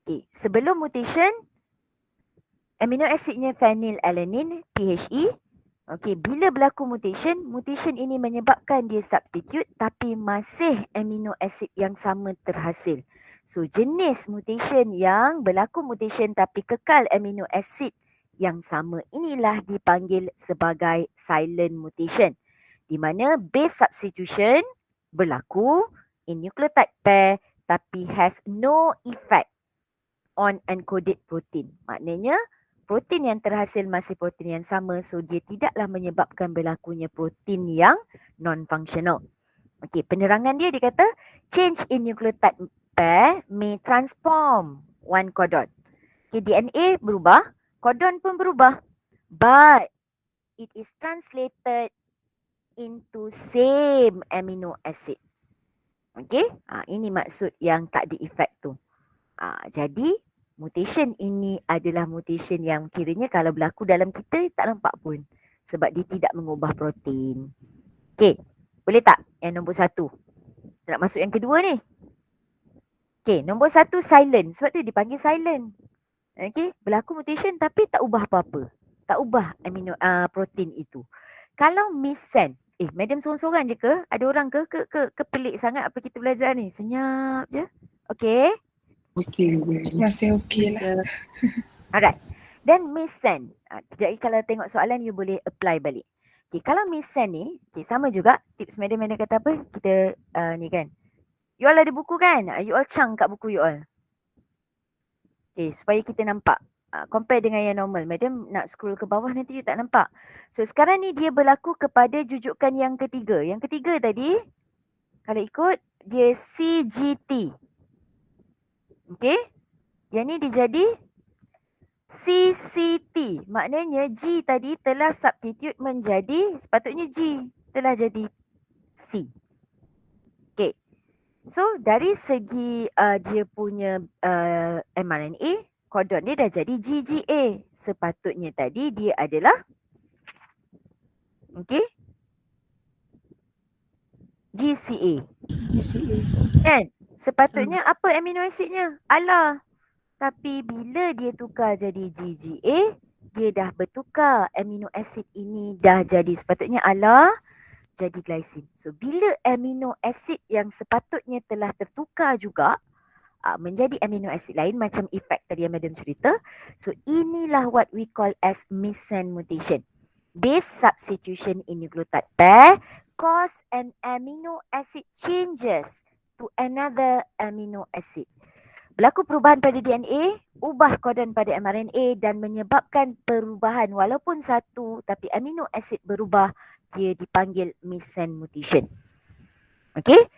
Okay. Sebelum mutation, amino acidnya phenylalanine, PHE. Okey, bila berlaku mutation, mutation ini menyebabkan dia substitute tapi masih amino acid yang sama terhasil. So, jenis mutation yang berlaku mutation tapi kekal amino acid yang sama inilah dipanggil sebagai silent mutation. Di mana base substitution berlaku in nucleotide pair tapi has no effect on encoded protein. Maknanya protein yang terhasil masih protein yang sama, so dia tidaklah menyebabkan berlakunya protein yang non-functional. Okey, penerangan dia kata change in nucleotide pair may transform one codon. Okey, DNA berubah, codon pun berubah, but it is translated into same amino acid. Okey, ini maksud yang tak di effect tu. Jadi mutation ini adalah mutation yang kiranya kalau berlaku dalam kita tak nampak pun. Sebab dia tidak mengubah protein. Okey, boleh tak yang nombor 1? Nak masuk yang kedua ni. Okey, nombor 1 silent. Sebab tu dipanggil silent. Okey, berlaku mutation tapi tak ubah apa-apa. Tak ubah amino protein itu. Kalau missense, madam seorang-seorang je ke? Ada orang ke pelik sangat apa kita belajar ni? Senyap je. Okey. Okey. Masih okey lah. Alright. Dan missense. Jadi kalau tengok soalan you boleh apply balik. Okay, kalau missense ni, sama juga tips madam kata apa? Kita ni kan. You all ada buku kan? You all cang kat buku you all. Okay, supaya kita nampak. Compare dengan yang normal. Madam nak scroll ke bawah nanti you tak nampak. So sekarang ni dia berlaku kepada jujukan yang ketiga. Yang ketiga tadi, kalau ikut, dia CGT. Okay. Yang ni dia jadi CCT. Maknanya G tadi telah substitute menjadi, sepatutnya G telah jadi C. Okay. So dari segi dia punya mRNA, kodon dia dah jadi GGA. Sepatutnya tadi dia adalah, okay, GCA. GCA. Kan? Sepatutnya apa amino acidnya? ALA. Tapi bila dia tukar jadi GGA, dia dah bertukar amino acid ini dah jadi, sepatutnya ALA jadi glycine. So bila amino acid yang sepatutnya telah tertukar juga menjadi amino acid lain macam efek tadi yang madam cerita. So inilah what we call as missense mutation. Base substitution in nucleotide pair cause an amino acid changes to another amino acid. Berlaku perubahan pada DNA, ubah kodon pada mRNA dan menyebabkan perubahan walaupun satu tapi amino acid berubah, dia dipanggil missense mutation. Okey,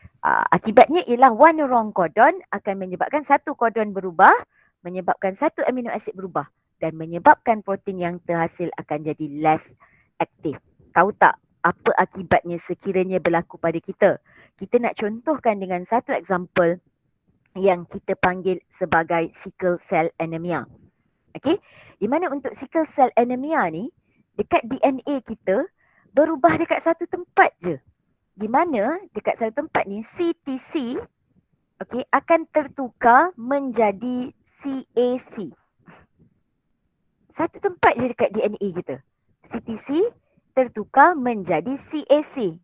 akibatnya ialah one wrong codon akan menyebabkan satu kodon berubah, menyebabkan satu amino acid berubah dan menyebabkan protein yang terhasil akan jadi less aktif. Tahu tak apa akibatnya sekiranya berlaku pada kita? Kita nak contohkan dengan satu example yang kita panggil sebagai sickle cell anemia. Okey, di mana untuk sickle cell anemia ni dekat DNA kita berubah dekat satu tempat je. Di mana dekat satu tempat ni CTC akan tertukar menjadi CAC. Satu tempat je dekat DNA kita. CTC tertukar menjadi CAC.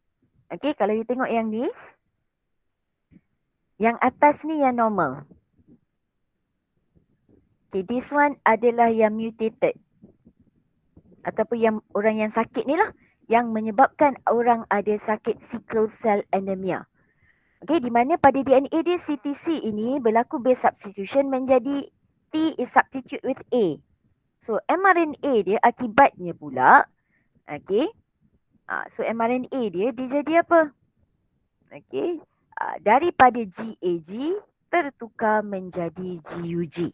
Okey, kalau you tengok yang ni, yang atas ni yang normal. Okay, this one adalah yang mutated. Ataupun yang orang yang sakit ni lah. Yang menyebabkan orang ada sakit sickle cell anemia. Okay, di mana pada DNA dia CTC ini berlaku base substitution menjadi T is substitute with A. So mRNA dia akibatnya pula, okay. So mRNA dia jadi apa? Okay. Daripada GAG tertukar menjadi GUG.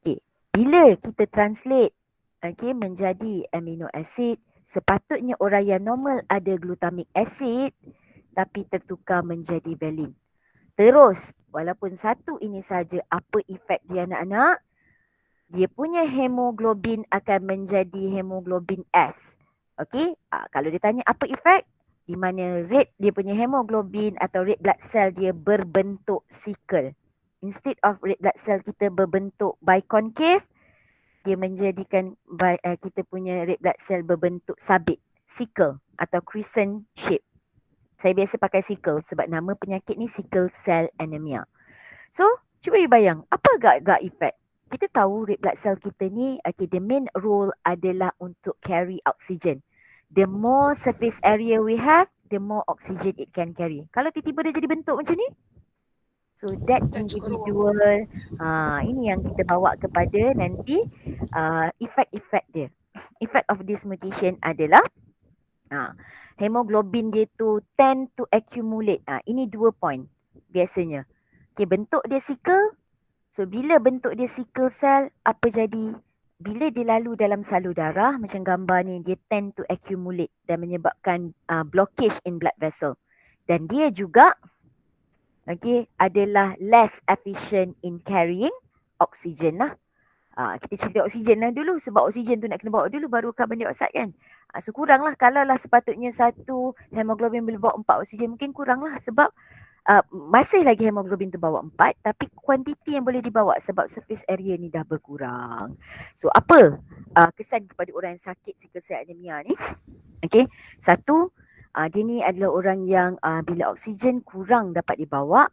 Okay. Bila kita translate menjadi amino acid, sepatutnya orang yang normal ada glutamic acid tapi tertukar menjadi valine. Terus, walaupun satu ini saja, apa efek dia anak-anak? dia punya hemoglobin akan menjadi hemoglobin S. Okey, kalau dia tanya apa efek, di mana rate dia punya hemoglobin atau red blood cell dia berbentuk sickle. Instead of red blood cell kita berbentuk biconcave, dia menjadikan kita punya red blood cell berbentuk sabit, sickle atau crescent shape. Saya biasa pakai sickle sebab nama penyakit ni sickle cell anemia. So, cuba you bayang, apa agak-agak efek? Kita tahu red blood cell kita ni, the main role adalah untuk carry oxygen. The more surface area we have, the more oxygen it can carry. Kalau tiba-tiba dia jadi bentuk macam ni, so that individual, ini yang kita bawa kepada nanti efek-efek dia. Effect of this mutation adalah hemoglobin dia tu tend to accumulate. Ini 2 point biasanya. Okay, bentuk dia sickle. So bila bentuk dia sickle cell, apa jadi? Bila dia lalu dalam salur darah, macam gambar ni, dia tend to accumulate dan menyebabkan blockage in blood vessel. Dan dia juga adalah less efficient in carrying oxygen lah. Kita cerita oksigen lah dulu sebab oksigen tu nak kena bawa dulu baru carbon dioxide kan. So kurang lah, kalau lah sepatutnya satu hemoglobin boleh bawa 4 oksigen, mungkin kurang lah sebab masih lagi hemoglobin tu bawa 4 tapi kuantiti yang boleh dibawa sebab surface area ni dah berkurang. So apa kesan kepada orang yang sakit sickle cell anemia ni? Okay, satu, dia ni adalah orang yang bila oksigen kurang dapat dibawa,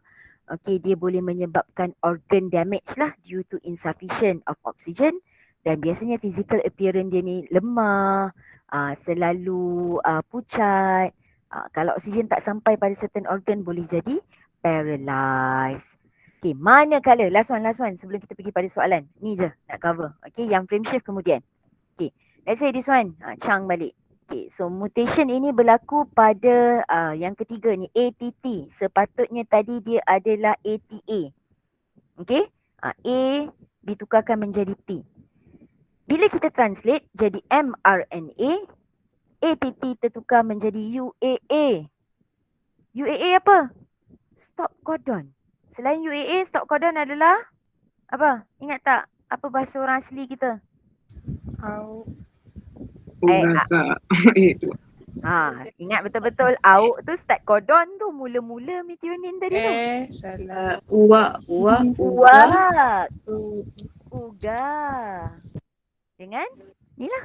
dia boleh menyebabkan organ damage lah due to insufficient of oxygen, dan biasanya physical appearance dia ni lemah, selalu pucat. Kalau oksigen tak sampai pada certain organ boleh jadi paralyzed. Okay, manakala, last one sebelum kita pergi pada soalan. Ni je nak cover. Okay, yang frame shift kemudian. Okay, let's say this one, Chang balik. Okay, so mutation ini berlaku pada yang ketiga ni, ATT. Sepatutnya tadi dia adalah ATA. Okay, A ditukarkan menjadi T. Bila kita translate jadi mRNA, ATT tertukar menjadi UAA. UAA apa? Stop codon. Selain UAA, stop codon adalah apa? Ingat tak? Apa bahasa orang asli kita? Itu. Ingat betul-betul AUK tu start codon tu, mula-mula methionine tadi tu. Salah. Uak. Uga. Dengan ni lah.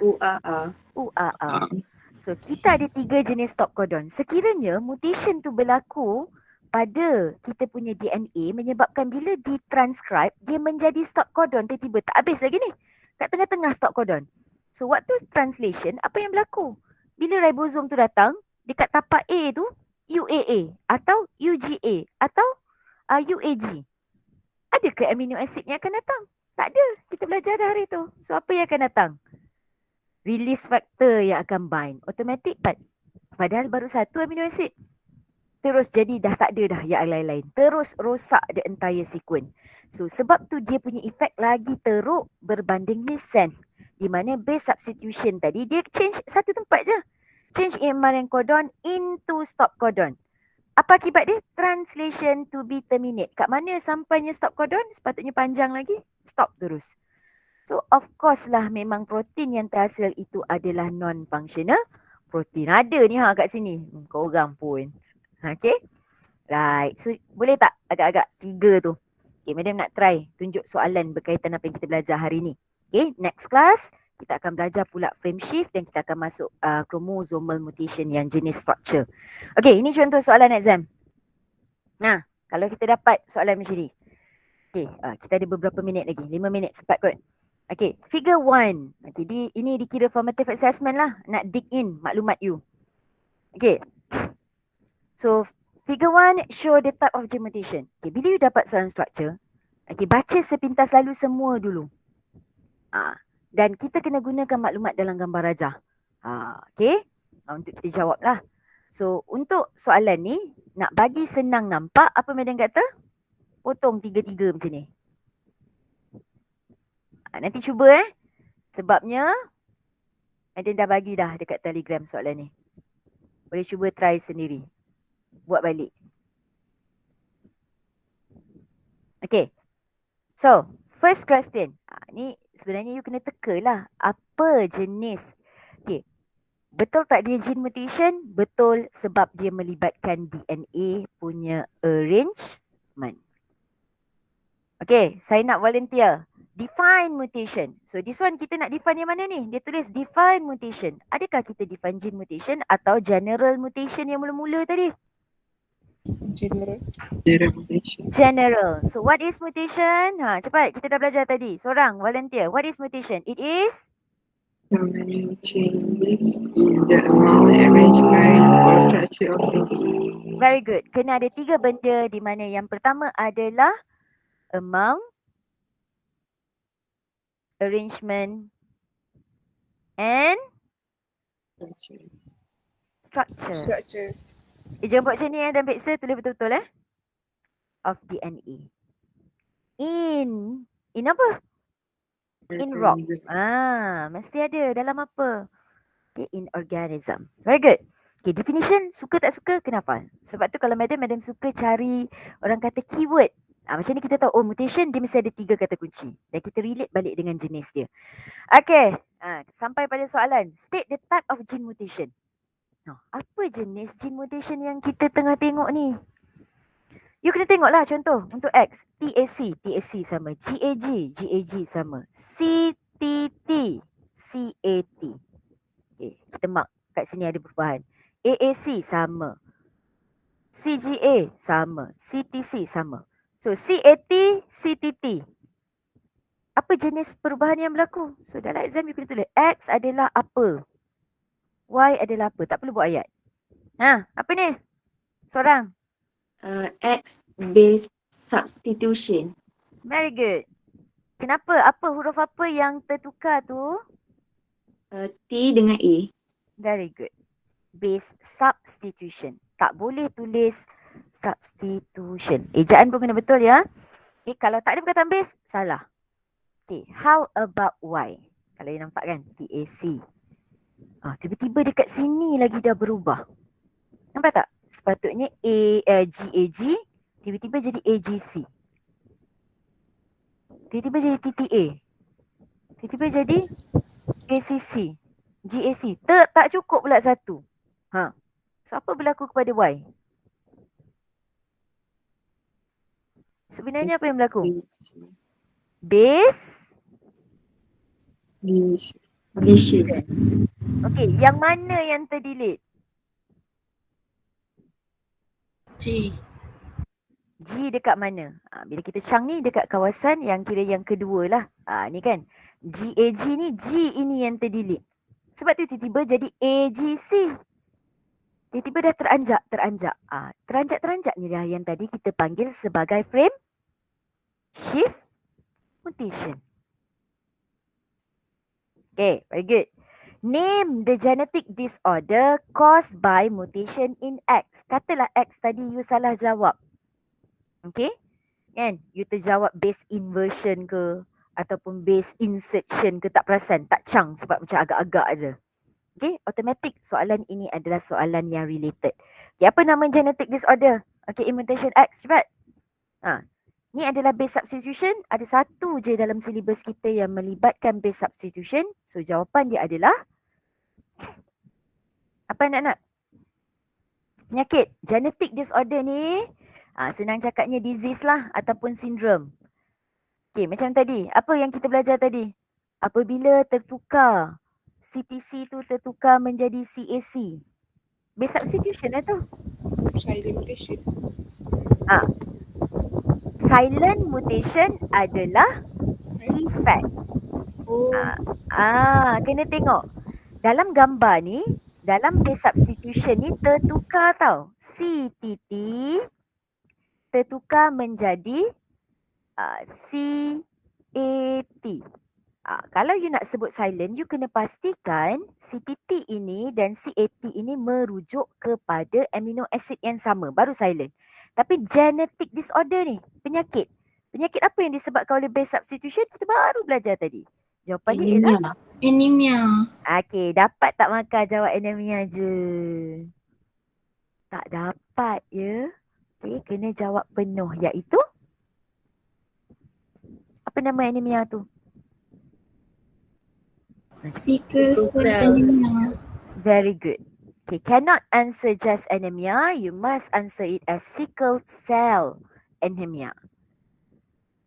UAA. So kita ada 3 jenis stop codon. Sekiranya mutation tu berlaku pada kita punya DNA menyebabkan bila ditranscribe dia menjadi stop codon, tiba-tiba tak habis lagi ni. Kat tengah-tengah stop codon. So waktu translation apa yang berlaku? Bila ribosom tu datang dekat tapak A tu UAA atau UGA atau UAG. Ada ke amino acid yang akan datang? Tak ada. Kita belajar dah hari tu. So apa yang akan datang? Release factor yang akan bind. Automatic but padahal baru satu amino acid. Terus jadi dah tak ada dah yang lain-lain. Terus rosak the entire sequence. So sebab tu dia punya efek lagi teruk berbanding listen. Di mana base substitution tadi dia change satu tempat je. Change mRNA codon into stop codon. Apa akibat dia? Translation to be terminate. Kat mana sampainya stop codon? Sepatutnya panjang lagi. Stop terus. So of course lah memang protein yang terhasil itu adalah non-functional protein. Ada ni kat sini. Kau orang pun. Okay. Right. So boleh tak agak-agak 3 tu? Okay, madam nak try tunjuk soalan berkaitan apa yang kita belajar hari ni. Okay, next class kita akan belajar pula frame shift dan kita akan masuk chromosomal mutation yang jenis structure. Okay, ini contoh soalan exam. Nah, kalau kita dapat soalan macam ni. Okay, kita ada beberapa minit lagi. 5 minit sempat kot. Okay, figure 1. Okay, ini dikira formative assessment lah. Nak dig in maklumat you. Okay. So, figure 1 show the type of gene mutation. Okay, bila you dapat soalan structure, okay, baca sepintas lalu semua dulu. Dan kita kena gunakan maklumat dalam gambar rajah. Okay, untuk kita jawab lah. So, untuk soalan ni, nak bagi senang nampak, apa madam kata? Potong 3-3 macam ni. Nanti cuba sebabnya madam dah bagi dah dekat Telegram soalan ni. Boleh cuba try sendiri. Buat balik. Okay. So, first question. Ni sebenarnya you kena teka lah apa jenis. Okay, betul tak dia gene mutation? Betul, sebab dia melibatkan DNA punya arrangement. Okay, saya nak volunteer. Define mutation. So this one kita nak define yang mana ni? Dia tulis define mutation. Adakah kita define gene mutation atau general mutation yang mula-mula tadi? General. General. So what is mutation? Cepat, kita dah belajar tadi. Seorang volunteer. What is mutation? It is Permanent changes in the amount, arrangement, or structure of DNA. very good. Kena ada 3 benda di mana yang pertama adalah amount, arrangement, and structure. Structure. Jangan buat macam ni dan Beksa tulis betul-betul of DNA. In apa? In rock. Mesti ada dalam apa? Okay, in organism. Very good. Okay, definition suka tak suka kenapa? Sebab tu kalau madam suka cari orang kata keyword. Macam ni kita tahu, oh mutation dia mesti ada 3 kata kunci. Dan kita relate balik dengan jenis dia. Okay, sampai pada soalan. State the type of gene mutation. Apa jenis gene mutation yang kita tengah tengok ni? You kena tengoklah contoh untuk X. TAC sama. GAG sama. CTT, CAT. Okay, kita mark kat sini ada perubahan. AAC sama. CGA sama. CTC sama. So CAT, CTT. Apa jenis perubahan yang berlaku? So dalam exam you kena tulis X adalah apa? Y adalah apa? Tak perlu buat ayat. Apa ni? Seorang. X base substitution. Very good. Kenapa? Apa huruf apa yang tertukar tu? T dengan A. Very good. Base substitution. Tak boleh tulis substitution. Ejaan pun kena betul ya. Okay, kalau tak ada perkataan base, salah. Okay, how about Y? Kalau you nampak kan, TAC. Tiba-tiba dekat sini lagi dah berubah. Nampak tak? Sepatutnya GAG, tiba-tiba jadi AGC. Tiba-tiba jadi TTA. Tiba-tiba jadi ACC. GAC. Tak cukup pula satu. So apa berlaku kepada Y? Sebenarnya apa yang berlaku? Base Deletion. Okay, yang mana yang terdelete? G. G dekat mana? Bila kita cang ni dekat kawasan yang kira yang kedua lah. Ni kan. GAG ni, G ini yang terdelete. Sebab tu tiba-tiba jadi AGC. Tiba-tiba dah teranjak. Teranjak ni dah yang tadi kita panggil sebagai frame shift mutation. Okay, very good. Name the genetic disorder caused by mutation in X. Katalah X tadi you salah jawab. Okay? Kan? You terjawab base inversion ke ataupun base insertion ke, tak perasan, tak cang sebab macam agak-agak aje. Okay? Automatic soalan ini adalah soalan yang related. Okay, apa nama genetic disorder? Okay, in mutation X. Cepat. Ni adalah base substitution. Ada satu je dalam silibus kita yang melibatkan base substitution. So jawapan dia adalah apa anak-anak? Penyakit. Genetic disorder ni senang cakapnya disease lah ataupun syndrome. Okay, macam tadi. Apa yang kita belajar tadi? Apabila tertukar CTC tu tertukar menjadi CAC. Base substitution lah tu. Silent mutation. Silent mutation adalah defect. Kena tengok. Dalam gambar ni, dalam base substitution ni tertukar tau. CTT tertukar menjadi CAT. Kalau you nak sebut silent, you kena pastikan CTT ini dan CAT ini merujuk kepada amino acid yang sama. Baru silent. Tapi genetic disorder ni, penyakit. Penyakit apa yang disebabkan oleh base substitution? Kita baru belajar tadi. Jawapannya ialah Anemia. Okay, dapat tak Maka jawab anemia je? Tak dapat ya. Okay, kena jawab penuh iaitu apa nama anemia tu? Sickle cell cell. anemia. Very good. Okay, cannot answer just anemia. You must answer it as sickle cell anemia.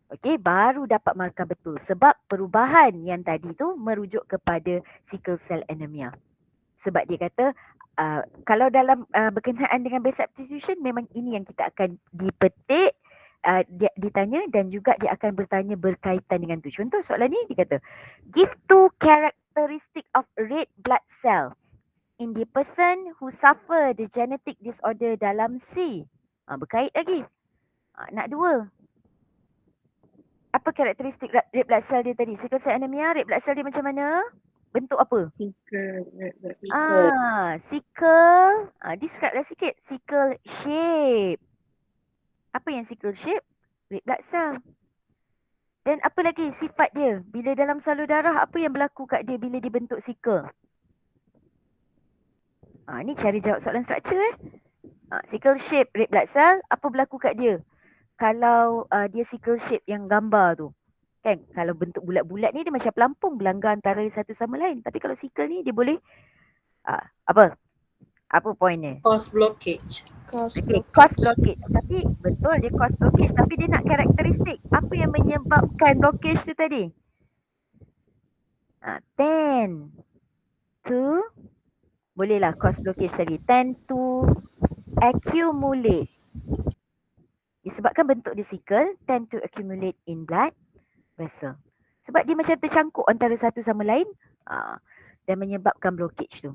Okay, baru dapat markah betul. Sebab perubahan yang tadi tu merujuk kepada sickle cell anemia. Sebab dia kata kalau dalam berkenaan dengan base substitution memang ini yang kita akan dipetik, dia ditanya dan juga dia akan bertanya berkaitan dengan tu. Contoh soalan ni dia kata, give two characteristic of red blood cell in the person who suffer the genetic disorder dalam C. Berkait lagi. Nak dua. Apa karakteristik red blood cell dia tadi? Sickle cell anemia, red blood cell dia macam mana? Bentuk apa? Sickle, red blood cell. Sickle. Describe lah sikit. Sickle shape. Apa yang sickle shape? Red blood cell. Dan apa lagi sifat dia? Bila dalam salur darah, apa yang berlaku kat dia bila dia bentuk sickle? Ni cara jawab soalan structure sickle shape red blood cell, apa berlaku kat dia? Kalau dia sickle shape yang gambar tu. Kan? Kalau bentuk bulat-bulat ni dia macam pelampung berlanggar antara satu sama lain. Tapi kalau sickle ni dia boleh apa? Apa point dia? Cause blockage. Okay, cause blockage. Tapi betul dia cause blockage tapi dia nak karakteristik. Apa yang menyebabkan blockage tu tadi? Tend to bolehlah cause blockage tadi. Tend to accumulate. Disebabkan bentuk dia sickle, tend to accumulate in blood vessel. Sebab dia macam tercangkuk antara satu sama lain dan menyebabkan blockage tu.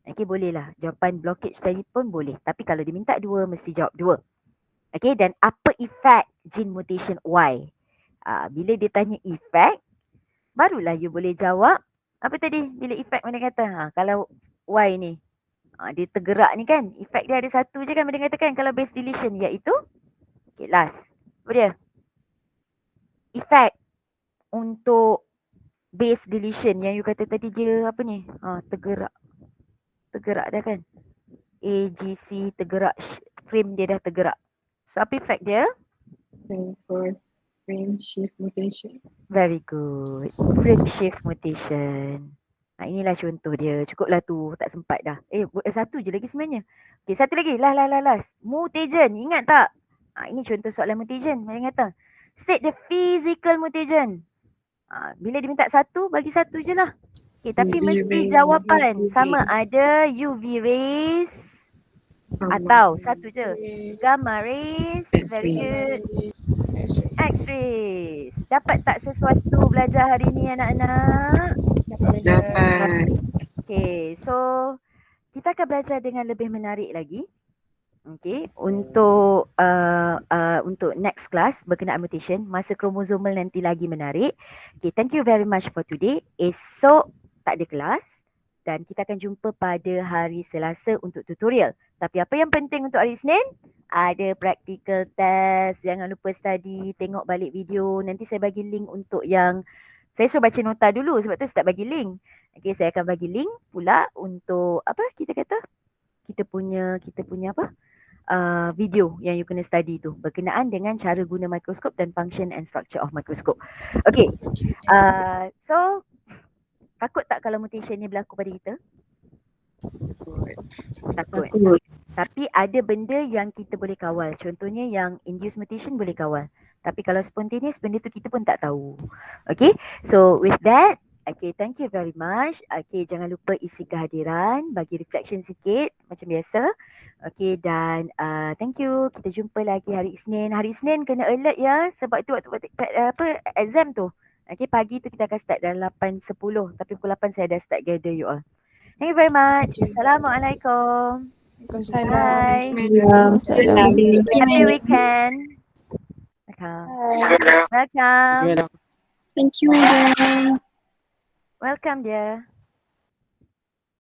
Okay, bolehlah. Jawapan blockage tadi pun boleh. Tapi kalau diminta dua, mesti jawab dua. Okay, dan apa efek gene mutation Y? Bila dia tanya efek, barulah you boleh jawab. Apa tadi? Bila efek mana kata? Kalau Y ni, dia tergerak ni kan. Efek dia ada satu je kan. Dia katakan kalau base deletion iaitu. Okay, last. Apa dia? Efek untuk base deletion yang you kata tadi dia apa ni? Tergerak. Tergerak dah kan? AGC tergerak. Frame dia dah tergerak. So apa efek dia? And for frame shift mutation. Very good. Frame shift mutation. Inilah contoh dia. Cukuplah tu. Tak sempat dah. Satu je lagi sebenarnya. Okay, satu lagi. Last. Mutagen. Ingat tak? Ini contoh soalan mutagen. Macam kata. State the physical mutagen. Bila diminta satu, bagi satu je lah. Okay, tapi mesti jawapan sama ada UV rays atau satu je. Gamma rays. Very good. X-rays. Dapat tak sesuatu belajar hari ni anak-anak? Dapat. Okay, so kita akan belajar dengan lebih menarik lagi. Okay, untuk next class berkenaan mutation, masa kromosomal nanti lagi menarik. Okay, thank you very much for today. Esok tak ada kelas dan kita akan jumpa pada hari Selasa untuk tutorial. Tapi apa yang penting untuk hari Isnin? Ada practical test. Jangan lupa study, tengok balik video. Nanti saya bagi link untuk yang saya suruh baca nota dulu sebab tu saya tak bagi link. Okay, saya akan bagi link pula untuk apa kita kata? Kita punya apa? Video yang you kena study tu berkenaan dengan cara guna mikroskop dan function and structure of microscope. Okay, so takut tak kalau mutation ni berlaku pada kita? Takut. Tapi ada benda yang kita boleh kawal. Contohnya yang induced mutation boleh kawal. Tapi kalau spontaneous, benda tu kita pun tak tahu. Okay, so with that, okay, thank you very much. Okay, jangan lupa isi kehadiran, bagi reflection sikit macam biasa. Okay, dan thank you. Kita jumpa lagi hari Isnin. Hari Isnin kena alert ya sebab tu waktu exam tu. Okay, pagi tu kita akan start dalam 8.10. Tapi pukul 8 saya dah start gather you all. Thank you very much. Assalamualaikum. Bye. Happy weekend. Welcome. Thank you, madam. Welcome dia.